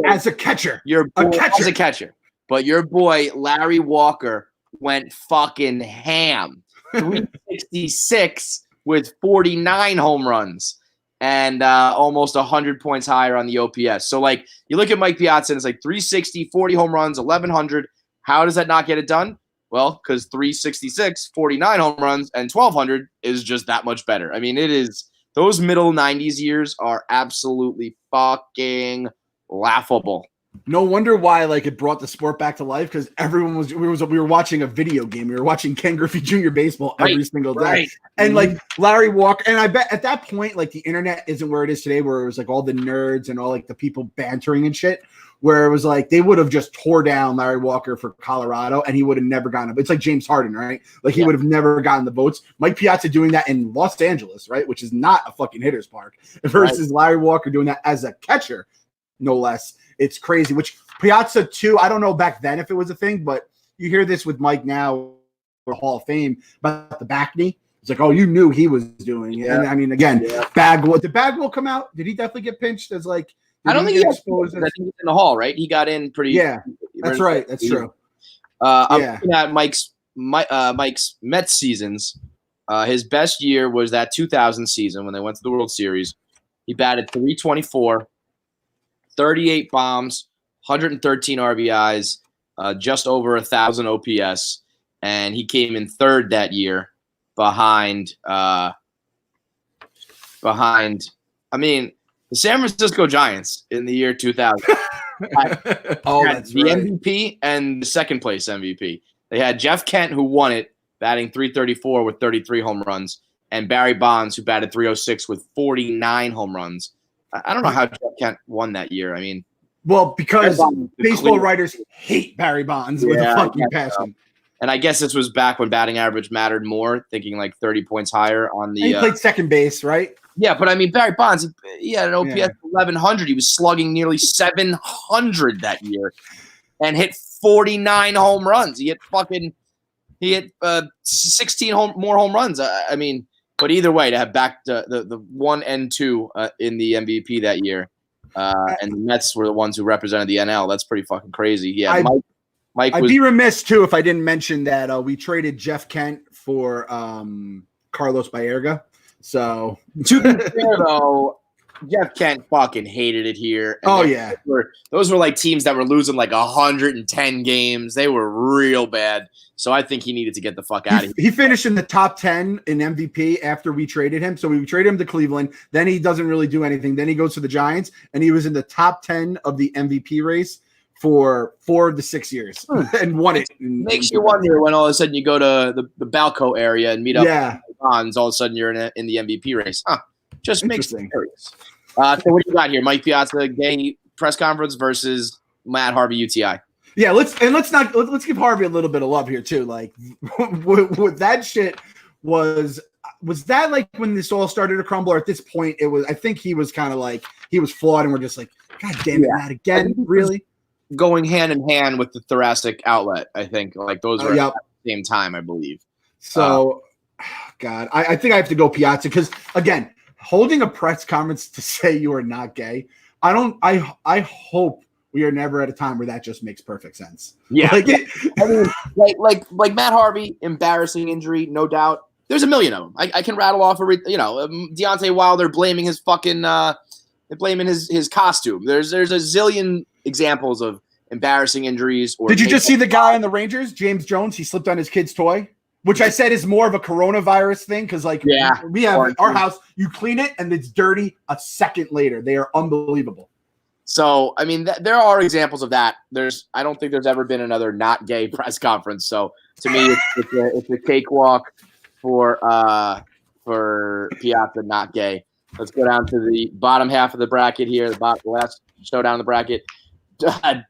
as a catcher. As a catcher. But your boy Larry Walker went fucking ham. 366 with 49 home runs and almost 100 points higher on the OPS. So, like, you look at Mike Piazza and it's like 360, 40 home runs, 1,100. How does that not get it done? Well, because 366, 49 home runs, and 1,200 is just that much better. I mean, it is – those middle 90s years are absolutely fucking laughable. No wonder why, like, it brought the sport back to life, because everyone we were watching a video game. We were watching Ken Griffey Jr. baseball every single day. Right. And, like, Larry Walker – and I bet at that point, like, the internet isn't where it is today, where it was, like, all the nerds and all, like, the people bantering and shit, where it was like they would have just tore down Larry Walker for Colorado and he would have never gotten it. It's like James Harden, right? Like he would have never gotten the votes. Mike Piazza doing that in Los Angeles, right? Which is not a fucking hitter's park, versus Larry Walker doing that as a catcher, no less. It's crazy, which Piazza too, I don't know back then if it was a thing, but you hear this with Mike now for Hall of Fame about the back knee. It's like, oh, you knew he was doing it. Yeah. And I mean, again, Bagwell, did Bagwell come out? Did he definitely get pinched as like, I don't think he got exposed. I think he's in the Hall, right? He got in pretty. Yeah, that's right. That's true. I'm looking at Mike's Mets seasons. His best year was that 2000 season when they went to the World Series. He batted 324, 38 bombs, 113 RBIs, just over 1,000 OPS, and he came in third that year behind. I mean, the San Francisco Giants in the year 2000. That's the right. MVP and the second place MVP. They had Jeff Kent, who won it, batting 334 with 33 home runs, and Barry Bonds, who batted 306 with 49 home runs. I don't know how Jeff Kent won that year. I mean, well, because baseball writers hate Barry Bonds with a fucking passion. So. And I guess this was back when batting average mattered more, thinking like 30 points higher on the. And he played second base, right? Yeah, but I mean, Barry Bonds, he had an OPS 1,100. He was slugging nearly 700 that year and hit 49 home runs. He hit 16 more home runs. I mean, but either way, to have back the 1 and 2 in the MVP that year, and the Mets were the ones who represented the NL. That's pretty fucking crazy. Yeah, Mike I'd be remiss too if I didn't mention that we traded Jeff Kent for Carlos Baerga. So to be fair, though, Jeff Kent fucking hated it here. And those were like teams that were losing like 110 games. They were real bad. So I think he needed to get the fuck out of here. He finished in the top 10 in MVP after we traded him. So we traded him to Cleveland. Then he doesn't really do anything. Then he goes to the Giants, and he was in the top 10 of the MVP race for 4 of the 6 years and won it. Makes you wonder when all of a sudden you go to the Balco area and meet up with Bonds, all of a sudden you're in the MVP race. Just makes me curious. So what do you got here? Mike Piazza gay press conference versus Matt Harvey UTI. Yeah, let's give Harvey a little bit of love here too. Like with that shit was that like when this all started to crumble, or at this point it was, I think he was kind of like he was flawed and we're just like, God damn it, Matt, again, really? Going hand in hand with the thoracic outlet, I think. Like those were at the same time, I believe. So, God, I think I have to go Piazza because, again, holding a press conference to say you are not gay, I hope we are never at a time where that just makes perfect sense. Yeah. I mean, like Matt Harvey, embarrassing injury, no doubt. There's a million of them. I can rattle off Deontay Wilder blaming his fucking blaming his costume. There's a zillion examples of embarrassing injuries. Did you just see the guy on the Rangers, James Jones? He slipped on his kid's toy, which I said is more of a coronavirus thing because, we have our house, you clean it and it's dirty a second later. They are unbelievable. So, I mean, there are examples of that. I don't think there's ever been another not gay press conference. So, to me, it's a cakewalk for Piazza not gay. Let's go down to the bottom half of the bracket here, the last showdown in the bracket. Kevin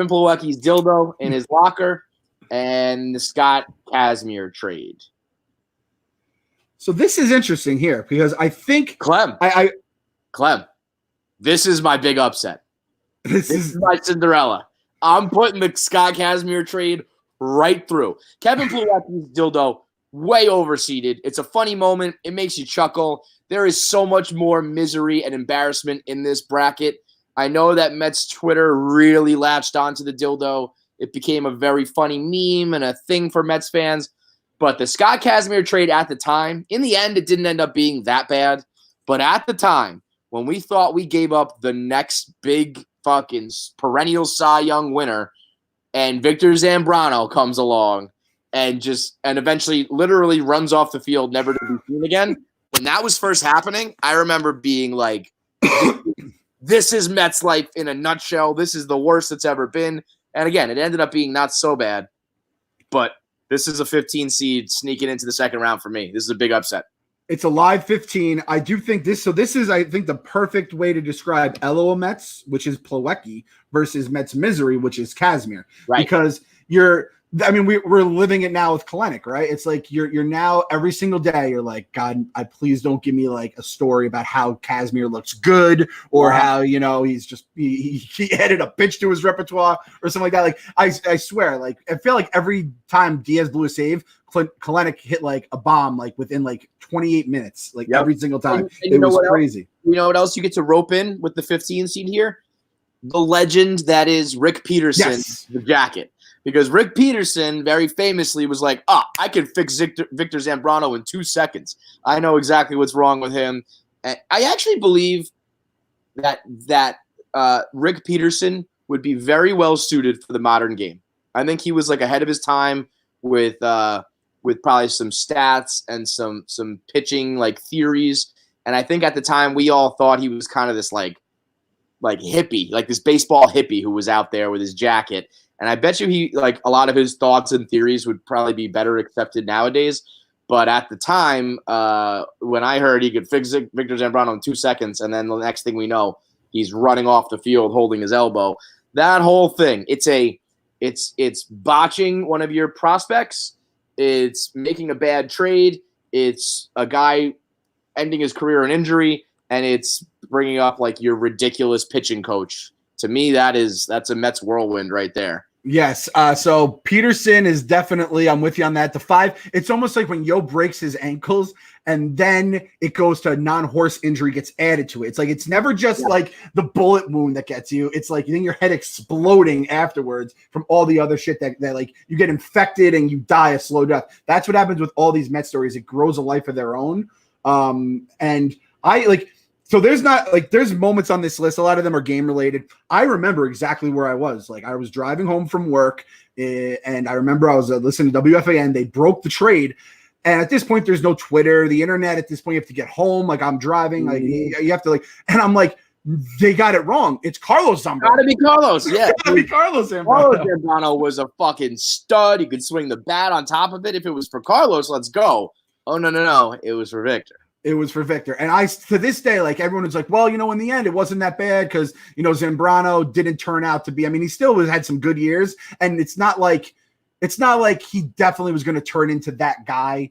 Plawecki's dildo in his locker and the Scott Kazmir trade. So this is interesting here because I think Clem, this is my big upset. This is my Cinderella. I'm putting the Scott Kazmir trade right through. Kevin Plawecki's dildo, way overseeded. It's a funny moment. It makes you chuckle. There is so much more misery and embarrassment in this bracket. I know that Mets Twitter really latched onto the dildo. It became a very funny meme and a thing for Mets fans. But the Scott Kazmir trade at the time, in the end, it didn't end up being that bad. But at the time, when we thought we gave up the next big fucking perennial Cy Young winner, and Victor Zambrano comes along and eventually literally runs off the field, never to be seen again. When that was first happening, I remember being like, this is Mets life in a nutshell. This is the worst it's ever been. And again, it ended up being not so bad, but this is a 15 seed sneaking into the second round for me. This is a big upset. It's a live 15. I do think this. So this is, I think, the perfect way to describe LOL Mets, which is Plawecki, versus Mets misery, which is Kazmir. Right. Because we're living it now with Kalenic, right? It's like you're now every single day you're like, God, please don't give me like a story about how Kazmir looks good or how he's just he added a pitch to his repertoire or something like that. Like I swear, like I feel like every time Diaz blew a save, Kalenic hit like a bomb like within like 28 minutes, like every single time. And it was crazy. You know what else you get to rope in with the 15 seed here? The legend that is Rick Peterson, the jacket. Because Rick Peterson very famously was like, I can fix Victor Zambrano in 2 seconds. I know exactly what's wrong with him. And I actually believe that Rick Peterson would be very well suited for the modern game. I think he was like ahead of his time with probably some stats and some pitching like theories. And I think at the time we all thought he was kind of this like hippie, like this baseball hippie who was out there with his jacket. And I bet you he like a lot of his thoughts and theories would probably be better accepted nowadays. But at the time, when I heard he could fix Victor Zambrano in 2 seconds, and then the next thing we know, he's running off the field holding his elbow. That whole thing, it's botching one of your prospects. It's making a bad trade. It's a guy ending his career in injury, and it's bringing up like your ridiculous pitching coach. To me, that's a Mets whirlwind right there. Yes. So Peterson is definitely, I'm with you on that. The 5, it's almost like when Yo breaks his ankles and then it goes to a non-horse injury gets added to it. It's like, it's never just like the bullet wound that gets you. It's like then your head exploding afterwards from all the other shit that like you get infected and you die a slow death. That's what happens with all these Mets stories. It grows a life of their own. And I like, so there's moments on this list. A lot of them are game related. I remember exactly where I was. Like I was driving home from work and I remember I was listening to WFAN. They broke the trade. And at this point, there's no Twitter, the internet. At this point, you have to get home. Like I'm driving, like you have to like, and I'm like, they got it wrong. It's Carlos Zambrano. Gotta be Carlos. Yeah. Gotta be Carlos Zambrano. Carlos Zambrano was a fucking stud. He could swing the bat on top of it. If it was for Carlos, let's go. Oh, no. It was for Victor. It was for Victor. And to this day, like everyone was like, well, in the end, it wasn't that bad because, Zambrano didn't turn out to be, I mean, he still had some good years and it's not like he definitely was going to turn into that guy,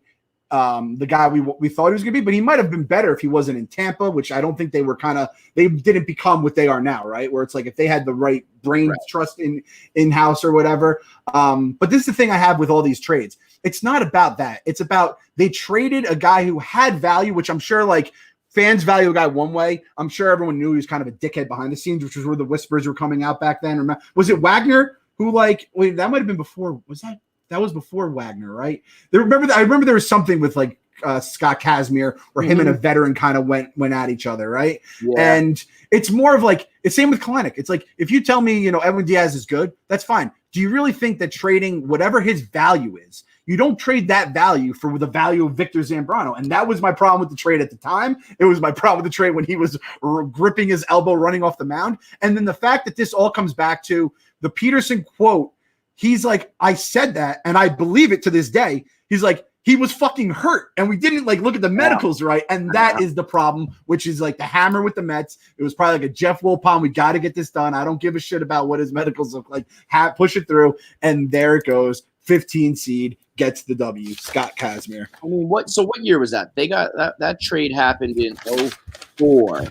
the guy we thought he was going to be, but he might've been better if he wasn't in Tampa, which I don't think they didn't become what they are now. Right. Where it's like, if they had the right brain trust in-house or whatever. But this is the thing I have with all these trades. It's not about that. It's about they traded a guy who had value, which I'm sure like fans value a guy one way. I'm sure everyone knew he was kind of a dickhead behind the scenes, which was where the whispers were coming out back then. Was it Wagner who wait, that might have been before. Was that was before Wagner, right? I remember there was something with Scott Kazmir where him and a veteran kind of went at each other, right? Yeah. And it's more of it's same with Kalanick. It's if you tell me, Edwin Diaz is good, that's fine. Do you really think that trading whatever his value is, you don't trade that value for the value of Victor Zambrano? And that was my problem with the trade at the time. It was my problem with the trade when he was gripping his elbow running off the mound. And then the fact that this all comes back to the Peterson quote, he's I said that, and I believe it to this day. He's he was fucking hurt, and we didn't look at the medicals right, and that is the problem, which is the hammer with the Mets. It was probably a Jeff Wilpon. We got to get this done. I don't give a shit about what his medicals look like. Push it through, and there it goes. 15 seed gets the W. Scott Kazmir. I mean, what year was that? They got that trade happened in 2004,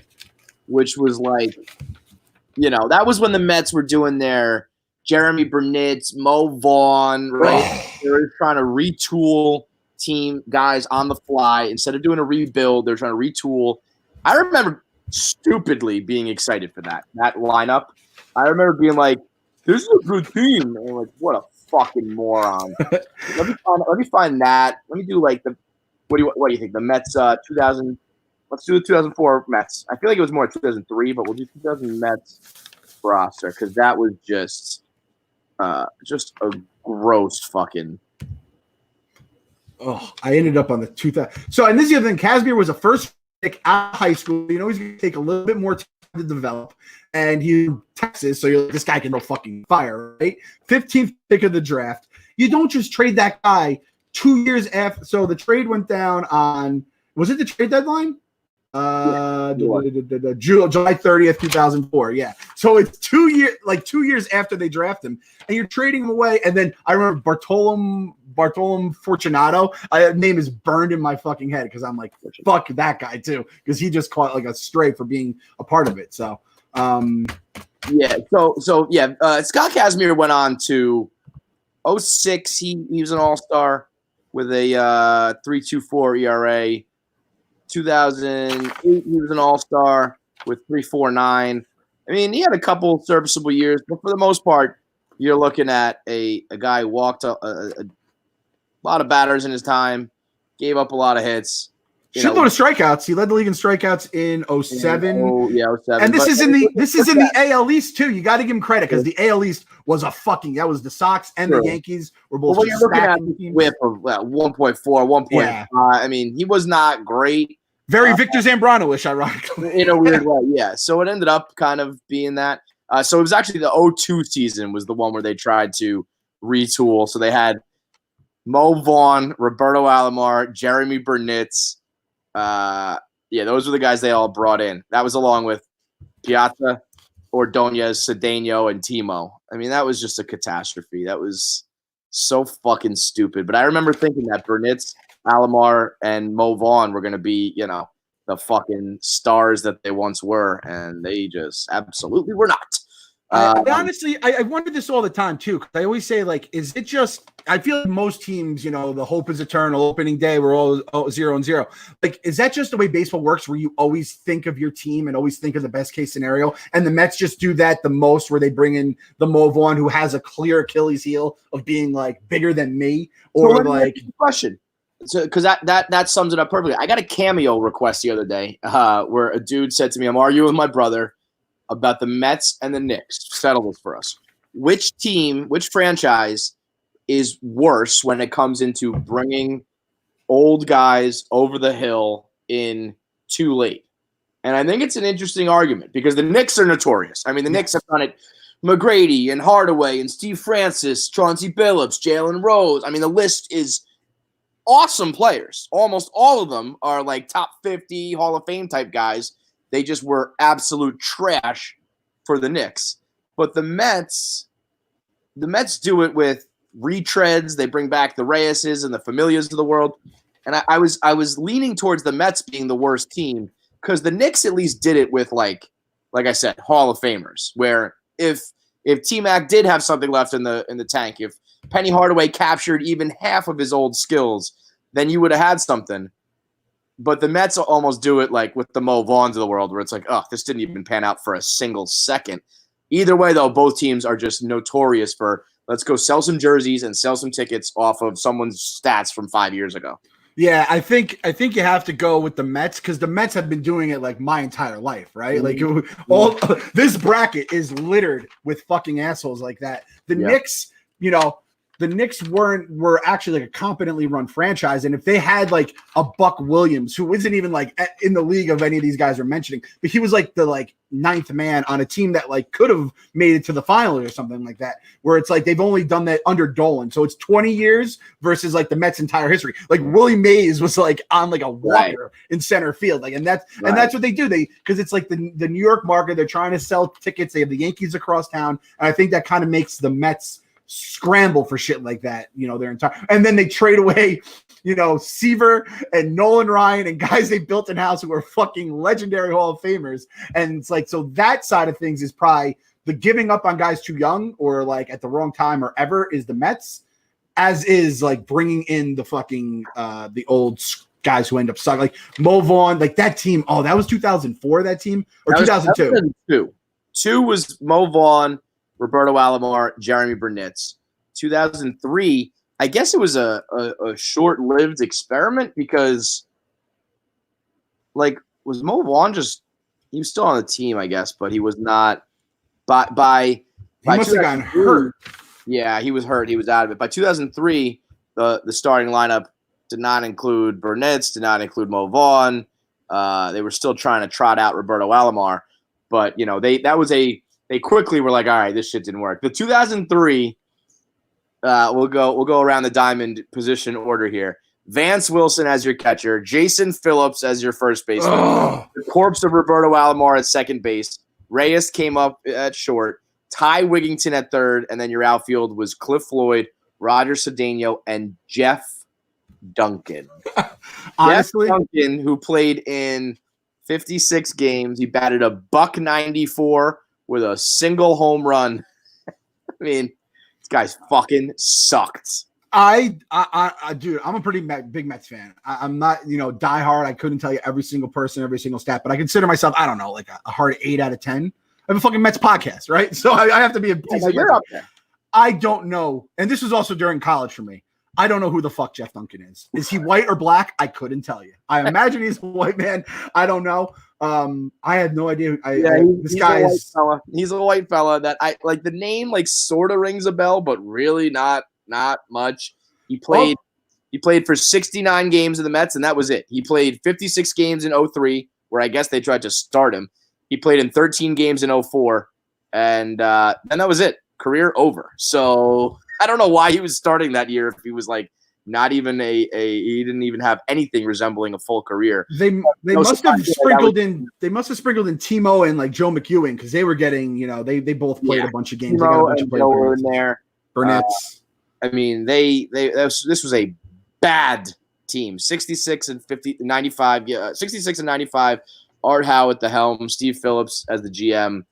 which was that was when the Mets were doing their Jeremy Burnitz, Mo Vaughn, right? They were trying to retool team guys on the fly. Instead of doing a rebuild, they're trying to retool. I remember stupidly being excited for that lineup. I remember being this is a good team. And I'm what a fucking moron. Let me find that. Let me do what do you think? The Mets 2000. Let's do the 2004 Mets. I feel like it was more 2003, but we'll do 2000 Mets roster because that was just a gross fucking. Oh, I ended up on the 2000. So, and this is the other thing. Kazmir was a first pick out of high school. He's going to take a little bit more time to develop. And he's in Texas, so this guy can go fucking fire, right? 15th pick of the draft. You don't just trade that guy 2 years after. So the trade went down on, was it the trade deadline? July 30th, 2004. Yeah. So it's 2 years after they draft him, and you're trading him away. And then I remember Bartolom Fortunato. Name is burned in my fucking head because I'm fuck that guy too, because he just caught a stray for being a part of it. So Scott Kazmir went on to 06. He was an all-star with a 3.24 ERA. 2008, he was an all-star with 3.49. I mean, he had a couple serviceable years, but for the most part, you're looking at a guy who walked a lot of batters in his time, gave up a lot of hits. Shitload of strikeouts. He led the league in strikeouts in 07. 07. And this is in the AL East too. You got to give him credit because the AL East was that was the Sox and the Yankees were both. Well, you're looking at whip of 1.4, 1.5. Yeah. I mean, he was not great. Very Victor Zambrano-ish, ironically. In a weird way, yeah. So it ended up kind of being that. So it was actually the 02 season was the one where they tried to retool. So they had Mo Vaughn, Roberto Alomar, Jeremy Burnitz. Those were the guys they all brought in. That was along with Piazza, Ordonez, Cedeno, and Timo. I mean, that was just a catastrophe. That was so fucking stupid. But I remember thinking that Burnitz, Alomar, and Mo Vaughn were going to be, the fucking stars that they once were, and they just absolutely were not. Honestly, I wonder this all the time too, because I always say, is it just? I feel like most teams, the hope is eternal. Opening day, we're all 0-0. Is that just the way baseball works, where you always think of your team and always think of the best case scenario? And the Mets just do that the most, where they bring in the Mo Vaughn, who has a clear Achilles heel of being bigger than me, or question. So, because that sums it up perfectly. I got a cameo request the other day, where a dude said to me, "I'm arguing with my brother about the Mets and the Knicks. Settle this for us. Which franchise is worse when it comes into bringing old guys over the hill in too late?" And I think it's an interesting argument because the Knicks are notorious. I mean, the Knicks have done it. McGrady and Hardaway and Steve Francis, Chauncey Billups, Jalen Rose. I mean, the list is awesome players. Almost all of them are top 50 Hall of Fame type guys. They just were absolute trash for the Knicks. But the Mets do it with retreads. They bring back the Reyeses and the Familias of the world. And I was leaning towards the Mets being the worst team because the Knicks at least did it with like I said, Hall of Famers. Where if T-Mac did have something left in the tank, if Penny Hardaway captured even half of his old skills, then you would have had something. But the Mets almost do it like with the Mo Vaughns of the world, where it's like, oh, this didn't even pan out for a single second. Either way, though, both teams are just notorious for let's go sell some jerseys and sell some tickets off of someone's stats from 5 years ago. Yeah, I think you have to go with the Mets because the Mets have been doing it like my entire life, right? Mm-hmm. Like all this bracket is littered with fucking assholes like that. The Knicks, the Knicks were actually like a competently run franchise, and if they had like a Buck Williams, who isn't even like in the league of any of these guys we're mentioning, but he was like the ninth man on a team that like could have made it to the finals or something like that, where it's like they've only done that under Dolan, so it's 20 years versus like the Mets' entire history. Like Willie Mays was like on like a walker in center field, like, and that's what they do. Because it's like the New York market, they're trying to sell tickets. They have the Yankees across town, and I think that kind of makes the Mets scramble for shit like that, their entire, and then they trade away, Seaver and Nolan Ryan and guys they built in house who are fucking legendary Hall of Famers. And it's like, so that side of things is probably the giving up on guys too young or like at the wrong time or ever is the Mets, as is like bringing in the fucking the old guys who end up sucking, like Mo Vaughn, like that team. Oh, that was 2004, that team, or 2002. Two was Mo Vaughn, Roberto Alomar, Jeremy Burnitz. 2003, I guess it was a short-lived experiment because, like, was Mo Vaughn he was still on the team, I guess, but he was not. By he must have gotten hurt. Yeah, he was hurt. He was out of it. By 2003, the starting lineup did not include Burnitz, did not include Mo Vaughn. They were still trying to trot out Roberto Alomar, but they quickly were like, all right, this shit didn't work. The 2003, we'll go around the diamond position order here. Vance Wilson as your catcher, Jason Phillips as your first baseman, the corpse of Roberto Alomar at second base. Reyes came up at short, Ty Wigington at third, and then your outfield was Cliff Floyd, Roger Cedeno, and Jeff Duncan. Honestly, Jeff Duncan, who played in 56 games, he batted a .194 with a single home run. I mean, this guy's fucking sucked. I dude, I'm a pretty big Mets fan. I'm not, diehard. I couldn't tell you every single person, every single stat, but I consider myself, I don't know, like a hard 8 out of 10. I have a fucking Mets podcast, right? So I have to be a decent. You're up there. I don't know, and this was also during college for me. I don't know who the fuck Jeff Duncan is. Is he white or black? I couldn't tell you. I imagine he's a white man. I don't know. I had no idea. This guy is. He's a white fella that I like. The name like sort of rings a bell, but really not much. He played for 69 games in the Mets, and that was it. He played 56 games in 03, where I guess they tried to start him. He played in 13 games in 04, and then that was it. Career over. So I don't know why he was starting that year if he was like not even he didn't even have anything resembling a full career. They must have sprinkled in Timo and like Joe McEwing because they were getting, they both played a bunch of games. Timo and Joe were in there. Burnitz. I mean, this was a bad team. 66 and 95. Yeah, 66 and 95. Art Howe at the helm, Steve Phillips as the GM.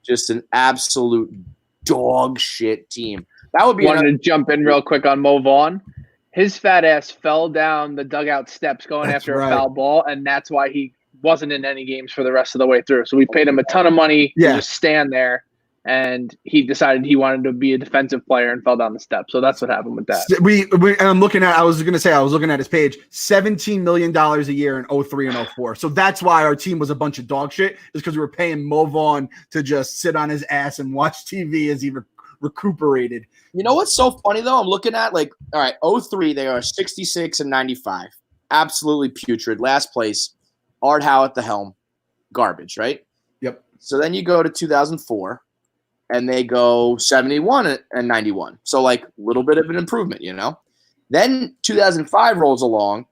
Just an absolute dog shit team. That would be. Wanted to jump in real quick on Mo Vaughn. His fat ass fell down the dugout steps going after a foul ball, and that's why he wasn't in any games for the rest of the way through. So we paid him a ton of money to just stand there, and he decided he wanted to be a defensive player and fell down the steps. So that's what happened with that. I'm looking at. I was looking at his page. $17 million a year in 03 and 04. So that's why our team was a bunch of dog shit. Is because we were paying Mo Vaughn to just sit on his ass and watch TV as he recuperated. You know what's so funny though? I'm looking at all right, 03, they are 66 and 95. Absolutely putrid. Last place, Art Howe at the helm. Garbage, right? Yep. So then you go to 2004 and they go 71 and 91. So like a little bit of an improvement, Then 2005 rolls along.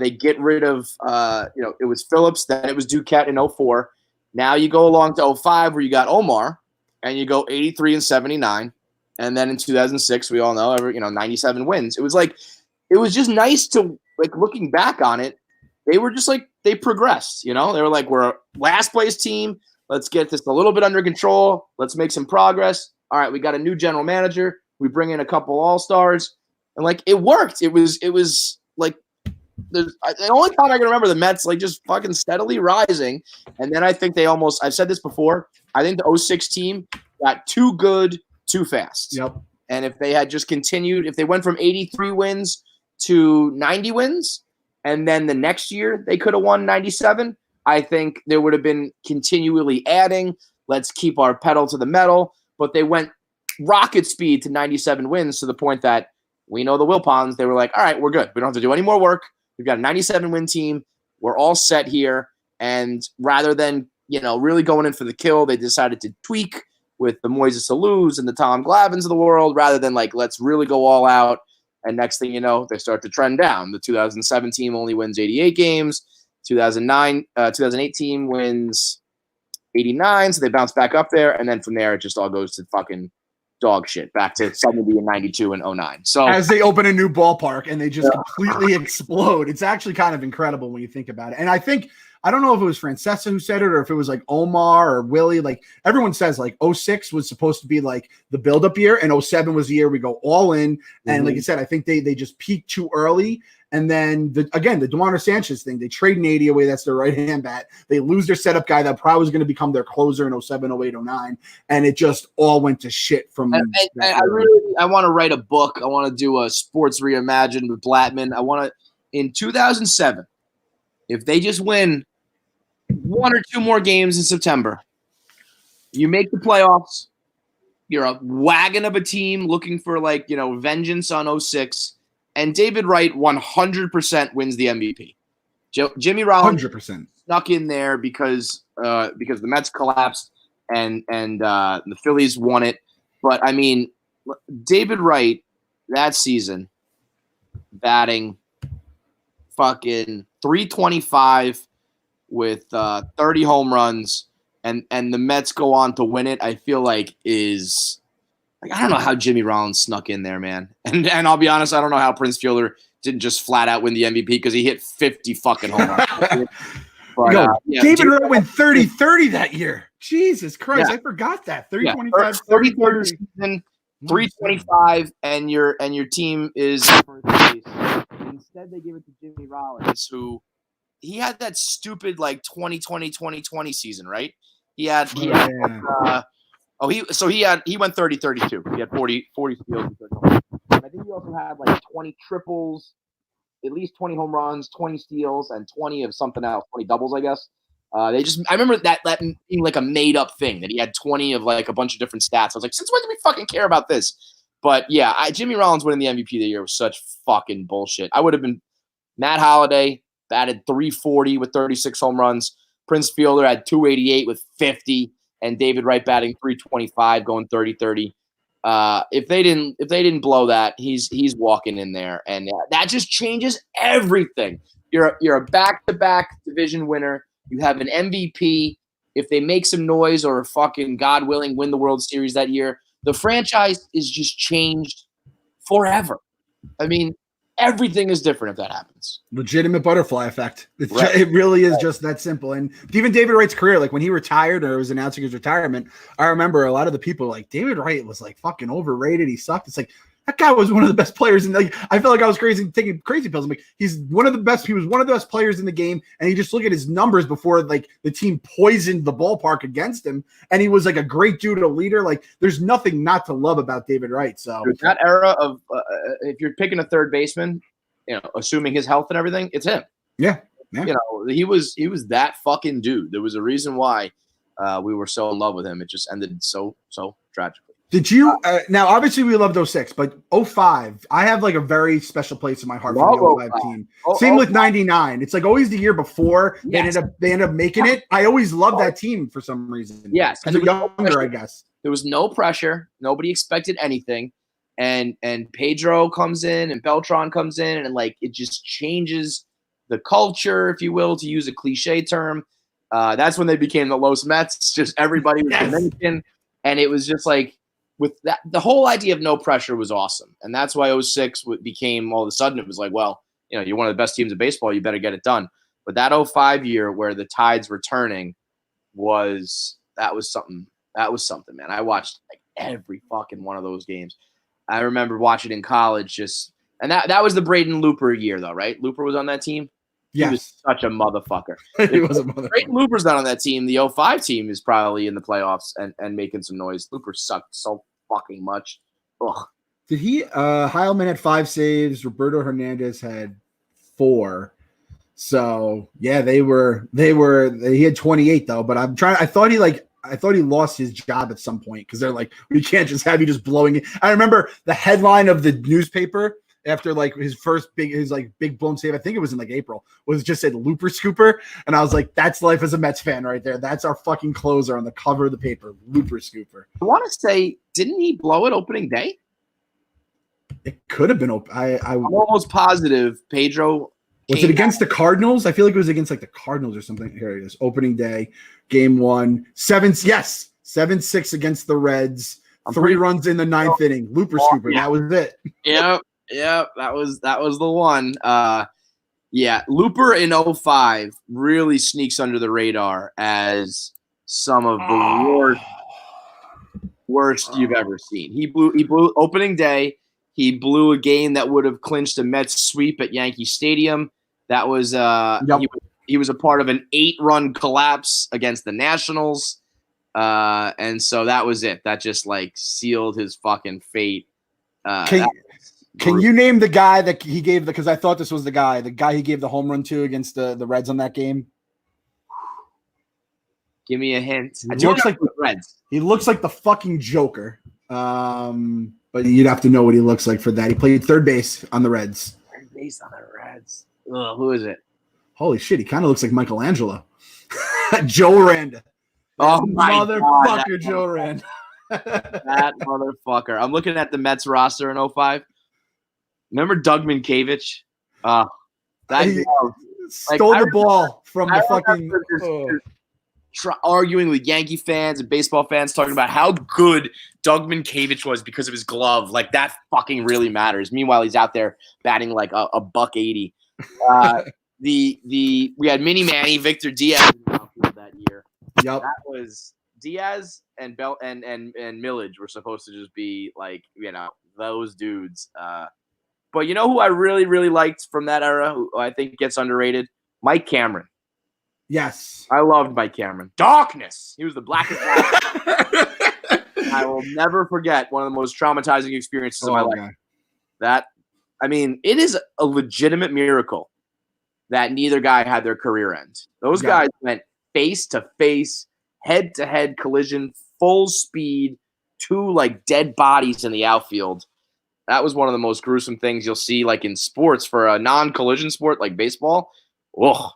They get rid of it was Phillips, then it was Duquette in 04. Now you go along to 05 where you got Omar. And you go 83 and 79, and then in 2006, we all know, 97 wins. It was just nice to looking back on it. They were just they progressed. They were like, we're a last place team. Let's get this a little bit under control. Let's make some progress. All right, we got a new general manager. We bring in a couple all-stars, and it worked. It was the only time I can remember the Mets like just fucking steadily rising, and then I think they almost. I've said this before. I think the 06 team got too good too fast. Yep. And if they had just continued, if they went from 83 wins to 90 wins, and then the next year they could have won 97, I think there would have been continually adding. Let's keep our pedal to the metal. But they went rocket speed to 97 wins to the point that we know the Wilpons, they were like, all right, we're good. We don't have to do any more work. We've got a 97 win team. We're all set here. And rather than, really going in for the kill, they decided to tweak with the Moises Alous and the Tom Glavins of the world, rather than like, let's really go all out. And next thing you know, they start to trend down. The 2007 team only wins 88 games. 2008 team wins 89, so they bounce back up there. And then from there, it just all goes to fucking dog shit, back to 70 and 92 and 09. So as they open a new ballpark and they just completely explode, it's actually kind of incredible when you think about it. And I don't know if it was Francesa who said it or if it was like Omar or Willie. Like everyone says, like 06 was supposed to be like the build-up year, and 07 was the year we go all in. And like you said, I think they just peaked too early. And then the Duaner Sanchez thing, they trade Nady away. That's their right-hand bat. They lose their setup guy that probably was going to become their closer in 07, 08, 09. And it just all went to shit from I want to write a book. I want to do a sports reimagined with Blattman. I want to, in 2007, if they just win 1 or 2 more games in September, you make the playoffs, you're a wagon of a team looking for vengeance on 06, and David Wright 100% wins the MVP. Jimmy Rollins 100% snuck in there because the Mets collapsed and the Phillies won it. But I mean, David Wright that season batting fucking 325 with 30 home runs, and the Mets go on to win it. I feel like is. Like, I don't know how Jimmy Rollins snuck in there, man. And I'll be honest, I don't know how Prince Fielder didn't just flat out win the MVP because he hit 50 fucking home runs. But, David Wright went 30-30 that year. Jesus Christ, I forgot that. 30-25, 30-30 season, 325, and your team is first place. Instead, they give it to Jimmy Rollins, who he had that stupid 2020 season, right? He went 30-32. He had 40 steals. And I think he also had 20 triples, at least 20 home runs, 20 steals, and 20 of something else, 20 doubles, I guess. I remember that being like a made up thing that he had 20 of a bunch of different stats. I was like, since when do we fucking care about this? But yeah, Jimmy Rollins winning the MVP of the year was such fucking bullshit. I would have been Matt Holliday, batted 340 with 36 home runs. Prince Fielder had 288 with 50. And David Wright batting 325, going 30-30. If they didn't blow that, he's walking in there, and that just changes everything. You're a back-to-back division winner. You have an MVP. If they make some noise or fucking God willing win the World Series that year, the franchise is just changed forever. I mean, everything is different if that happens. Legitimate butterfly effect. It really is just that simple. And even David Wright's career, when he retired or was announcing his retirement, I remember a lot of the people David Wright was fucking overrated. He sucked. It's that guy was one of the best players. And I felt like I was taking crazy pills. I'm he's one of the best. He was one of the best players in the game. And you just look at his numbers before the team poisoned the ballpark against him. And he was a great dude, a leader. There's nothing not to love about David Wright. So that era of if you're picking a third baseman, assuming his health and everything, it's him. Yeah. He was that fucking dude. There was a reason why we were so in love with him. It just ended so tragically. Did you now? Obviously, we loved 06, but 05, I have a very special place in my heart for the 05 team. Same with 99. It's always the year before they end up making it. I always loved that team for some reason. Yes, because younger, I guess. There was no pressure. Nobody expected anything, and Pedro comes in and Beltran comes in, and it just changes the culture, if you will, to use a cliche term. That's when they became the Los Mets. Just everybody was Dominican, and it was just with that, the whole idea of no pressure was awesome. And that's why 06 became all of a sudden, it was you're one of the best teams in baseball. You better get it done. But that 05 year where the tides were turning was something, man. I watched every fucking one of those games. I remember watching in college, just And that was the Braden Looper year, though, right? Looper was on that team? Yes. He was such a motherfucker. He was a motherfucker. Braden Looper's not on that team. The 05 team is probably in the playoffs and making some noise. Looper sucked so fucking much. Ugh. Did he? Heilman had 5 saves. Roberto Hernandez had 4. So yeah, they were. He had 28 though. But I thought he lost his job at some point because they're like, we can't just have you just blowing it. I remember the headline of the newspaper after like his big blown save. I think it was in like April. Was just said Looper Scooper, and I was like, that's life as a Mets fan right there. That's our fucking closer on the cover of the paper, Looper Scooper. I want to say, didn't he blow it opening day? It could have been open. I'm almost positive Pedro. Was it against the Cardinals? I feel like it was against like the Cardinals or something. Here it is. Opening day, game 1. 7-6 against the Reds. 3 runs in the 9th inning. Looper Scooper. Yeah. That was it. Yeah, that was the one. Yeah, Looper in 05 really sneaks under the radar as some of the worst you've ever seen. He blew opening day. He blew a game that would have clinched a Mets sweep at Yankee Stadium. That was he was a part of an 8-run collapse against the Nationals. And so that was it. That just like sealed his fucking fate. Can you name the guy that he gave because I thought this was the guy he gave the home run to against the Reds on that game? Give me a hint. He looks like the Reds. He looks like the fucking Joker. But you'd have to know what he looks like for that. He played third base on the Reds. Third base on the Reds. Ugh, who is it? Holy shit, he kind of looks like Michelangelo. Joe Randa. Oh my motherfucker, God, Joe Randa. That motherfucker. I'm looking at the Mets roster in 05. Remember Doug Minkiewicz? He stole the ball from the fucking arguing with Yankee fans and baseball fans talking about how good Doug Minkiewicz was because of his glove. Like that fucking really matters. Meanwhile, he's out there batting like a $180. We had Mini Manny, Victor Diaz in the outfield that year. Yep. That was Diaz and Bell and Millage were supposed to just be like, those dudes. But you know who I really, really liked from that era, who I think gets underrated? Mike Cameron. Yes. I loved Mike Cameron. Darkness. He was the blackest. I will never forget one of the most traumatizing experiences of my life. It is a legitimate miracle that neither guy had their career end. Those guys went face-to-face, head-to-head collision, full speed, 2 like dead bodies in the outfield. That was one of the most gruesome things you'll see like in sports for a non-collision sport like baseball. Ugh.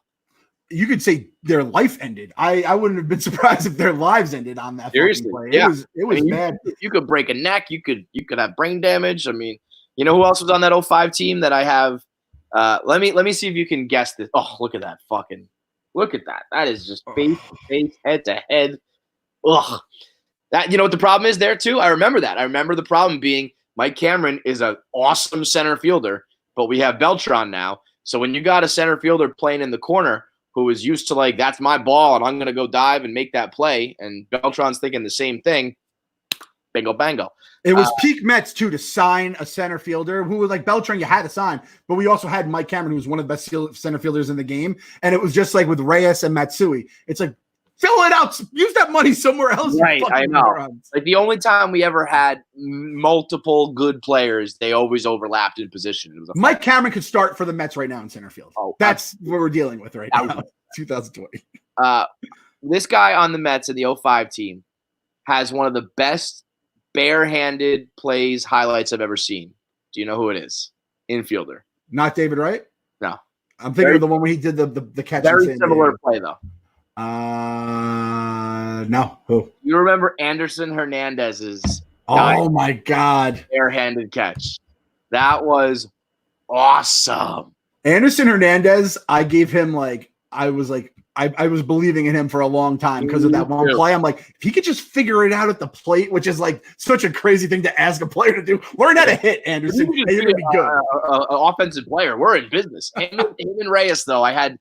You could say their life ended. I wouldn't have been surprised if their lives ended on that. Seriously, play. Yeah. It was bad. You could break a neck. You could have brain damage. I mean, you know who else was on that 05 team that I have? Let me see if you can guess this. Oh, look at that fucking. Look at that. That is just face to face, head to head. Ugh. That, you know what the problem is there too? I remember that. I remember the problem being Mike Cameron is an awesome center fielder, but we have Beltran now. So when you got a center fielder playing in the corner who is used to like, that's my ball and I'm going to go dive and make that play, and Beltran's thinking the same thing, bingo bango. It was peak Mets too to sign a center fielder who was like Beltran. You had to sign, but we also had Mike Cameron, who was one of the best center fielders in the game. And it was just like with Reyes and Matsui. It's like, fill it out. Use that money somewhere else. Right, I know. Morons. Like the only time we ever had multiple good players, they always overlapped in position. It was Mike Cameron could start for the Mets right now in center field. That's what we're dealing with right now. 2020. This guy on the Mets in the 05 team has one of the best barehanded plays highlights I've ever seen. Do you know who it is? Infielder. Not David Wright? No. I'm thinking of the one where he did the catch. Very similar play though. No. Who? You remember Anderson Hernandez's my God, barehanded catch? That was awesome. Anderson Hernandez, I gave him I was believing in him for a long time because of that one play. I'm like, if he could just figure it out at the plate, which is like such a crazy thing to ask a player to do. Learn how to hit, Anderson. You're gonna be good. An offensive player. We're in business. Him and Reyes, though, I had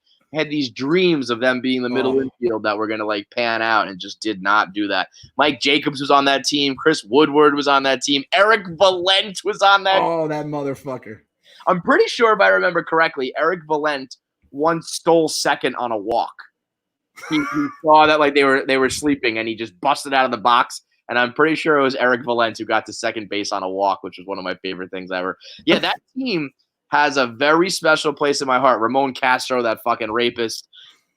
these dreams of them being the middle infield that were gonna like pan out and just did not do that. Mike Jacobs was on that team. Chris Woodward was on that team. Eric Valent was on that. Oh, that motherfucker. I'm pretty sure if I remember correctly, Eric Valent once stole second on a walk. He saw that like they were sleeping, and he just busted out of the box. And I'm pretty sure it was Eric Valent who got to second base on a walk, which was one of my favorite things ever. Yeah, that team has a very special place in my heart. Ramon Castro, that fucking rapist.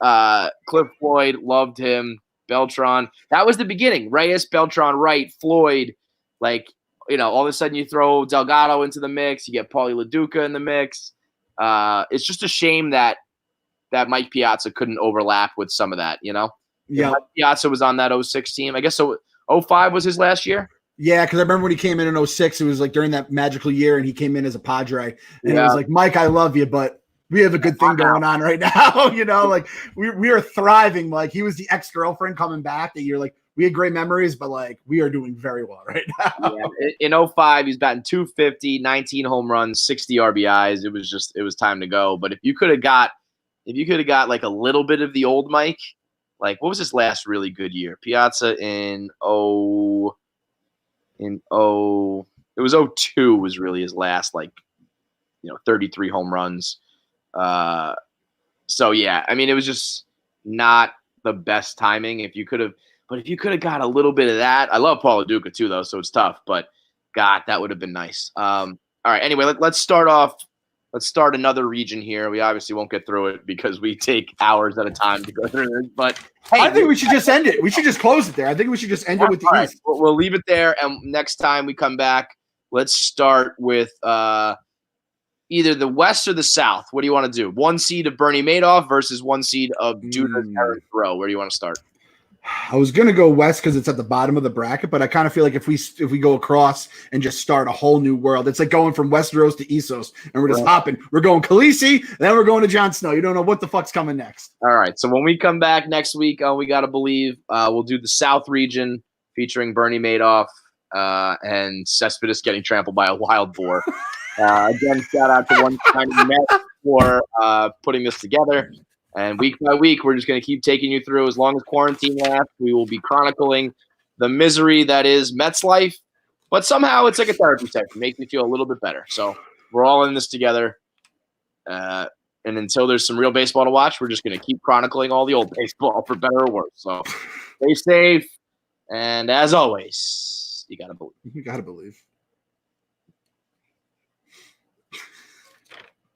Cliff Floyd, loved him. Beltran. That was the beginning. Reyes, Beltran, Wright, Floyd. Like, all of a sudden you throw Delgado into the mix. You get Paulie LaDuca in the mix. It's just a shame that Mike Piazza couldn't overlap with some of that, Yeah. Mike Piazza was on that 06 team. I guess so. 05 was his last year. Yeah, because I remember when he came in 06, it was like during that magical year, and he came in as a Padre. And it was like, Mike, I love you, but we have a good thing going on right now. Like we are thriving. Like he was the ex-girlfriend coming back that you're like, we had great memories, but like we are doing very well right now. Yeah. In 05, he's batting 250, 19 home runs, 60 RBIs. It was time to go. But if you could have got like a little bit of the old Mike, like what was his last really good year? Piazza it was 02 was really his last 33 home runs. So yeah, I mean it was just not the best timing. If you could have got a little bit of that. I love Paul LaDuca too though, so it's tough, but God, that would have been nice. All right, anyway, let's start another region here. We obviously won't get through it because we take hours at a time to go through this. But hey, I think we should just end it. We should just close it there. I think we should just end it with the East. We'll leave it there, and next time we come back, let's start with either the West or the South. What do you want to do? 1 seed of Bernie Madoff versus 1 seed of Judah Aaron Throw. Where do you want to start? I was gonna go West because it's at the bottom of the bracket, but I kind of feel like if we go across and just start a whole new world, it's like going from Westeros to Essos, and we're just hopping. We're going Khaleesi, then we're going to Jon Snow. You don't know what the fuck's coming next. All right, so when we come back next week, We Gotta Believe, we'll do the South region featuring Bernie Madoff and Cespedes getting trampled by a wild boar. Again, shout out to One Tiny Met for putting this together. And week by week, we're just going to keep taking you through. As long as quarantine lasts, we will be chronicling the misery that is Mets life. But somehow it's like a therapy session. It makes me feel a little bit better. So we're all in this together. And until there's some real baseball to watch, we're just going to keep chronicling all the old baseball for better or worse. So stay safe. And as always, you got to believe. You got to believe.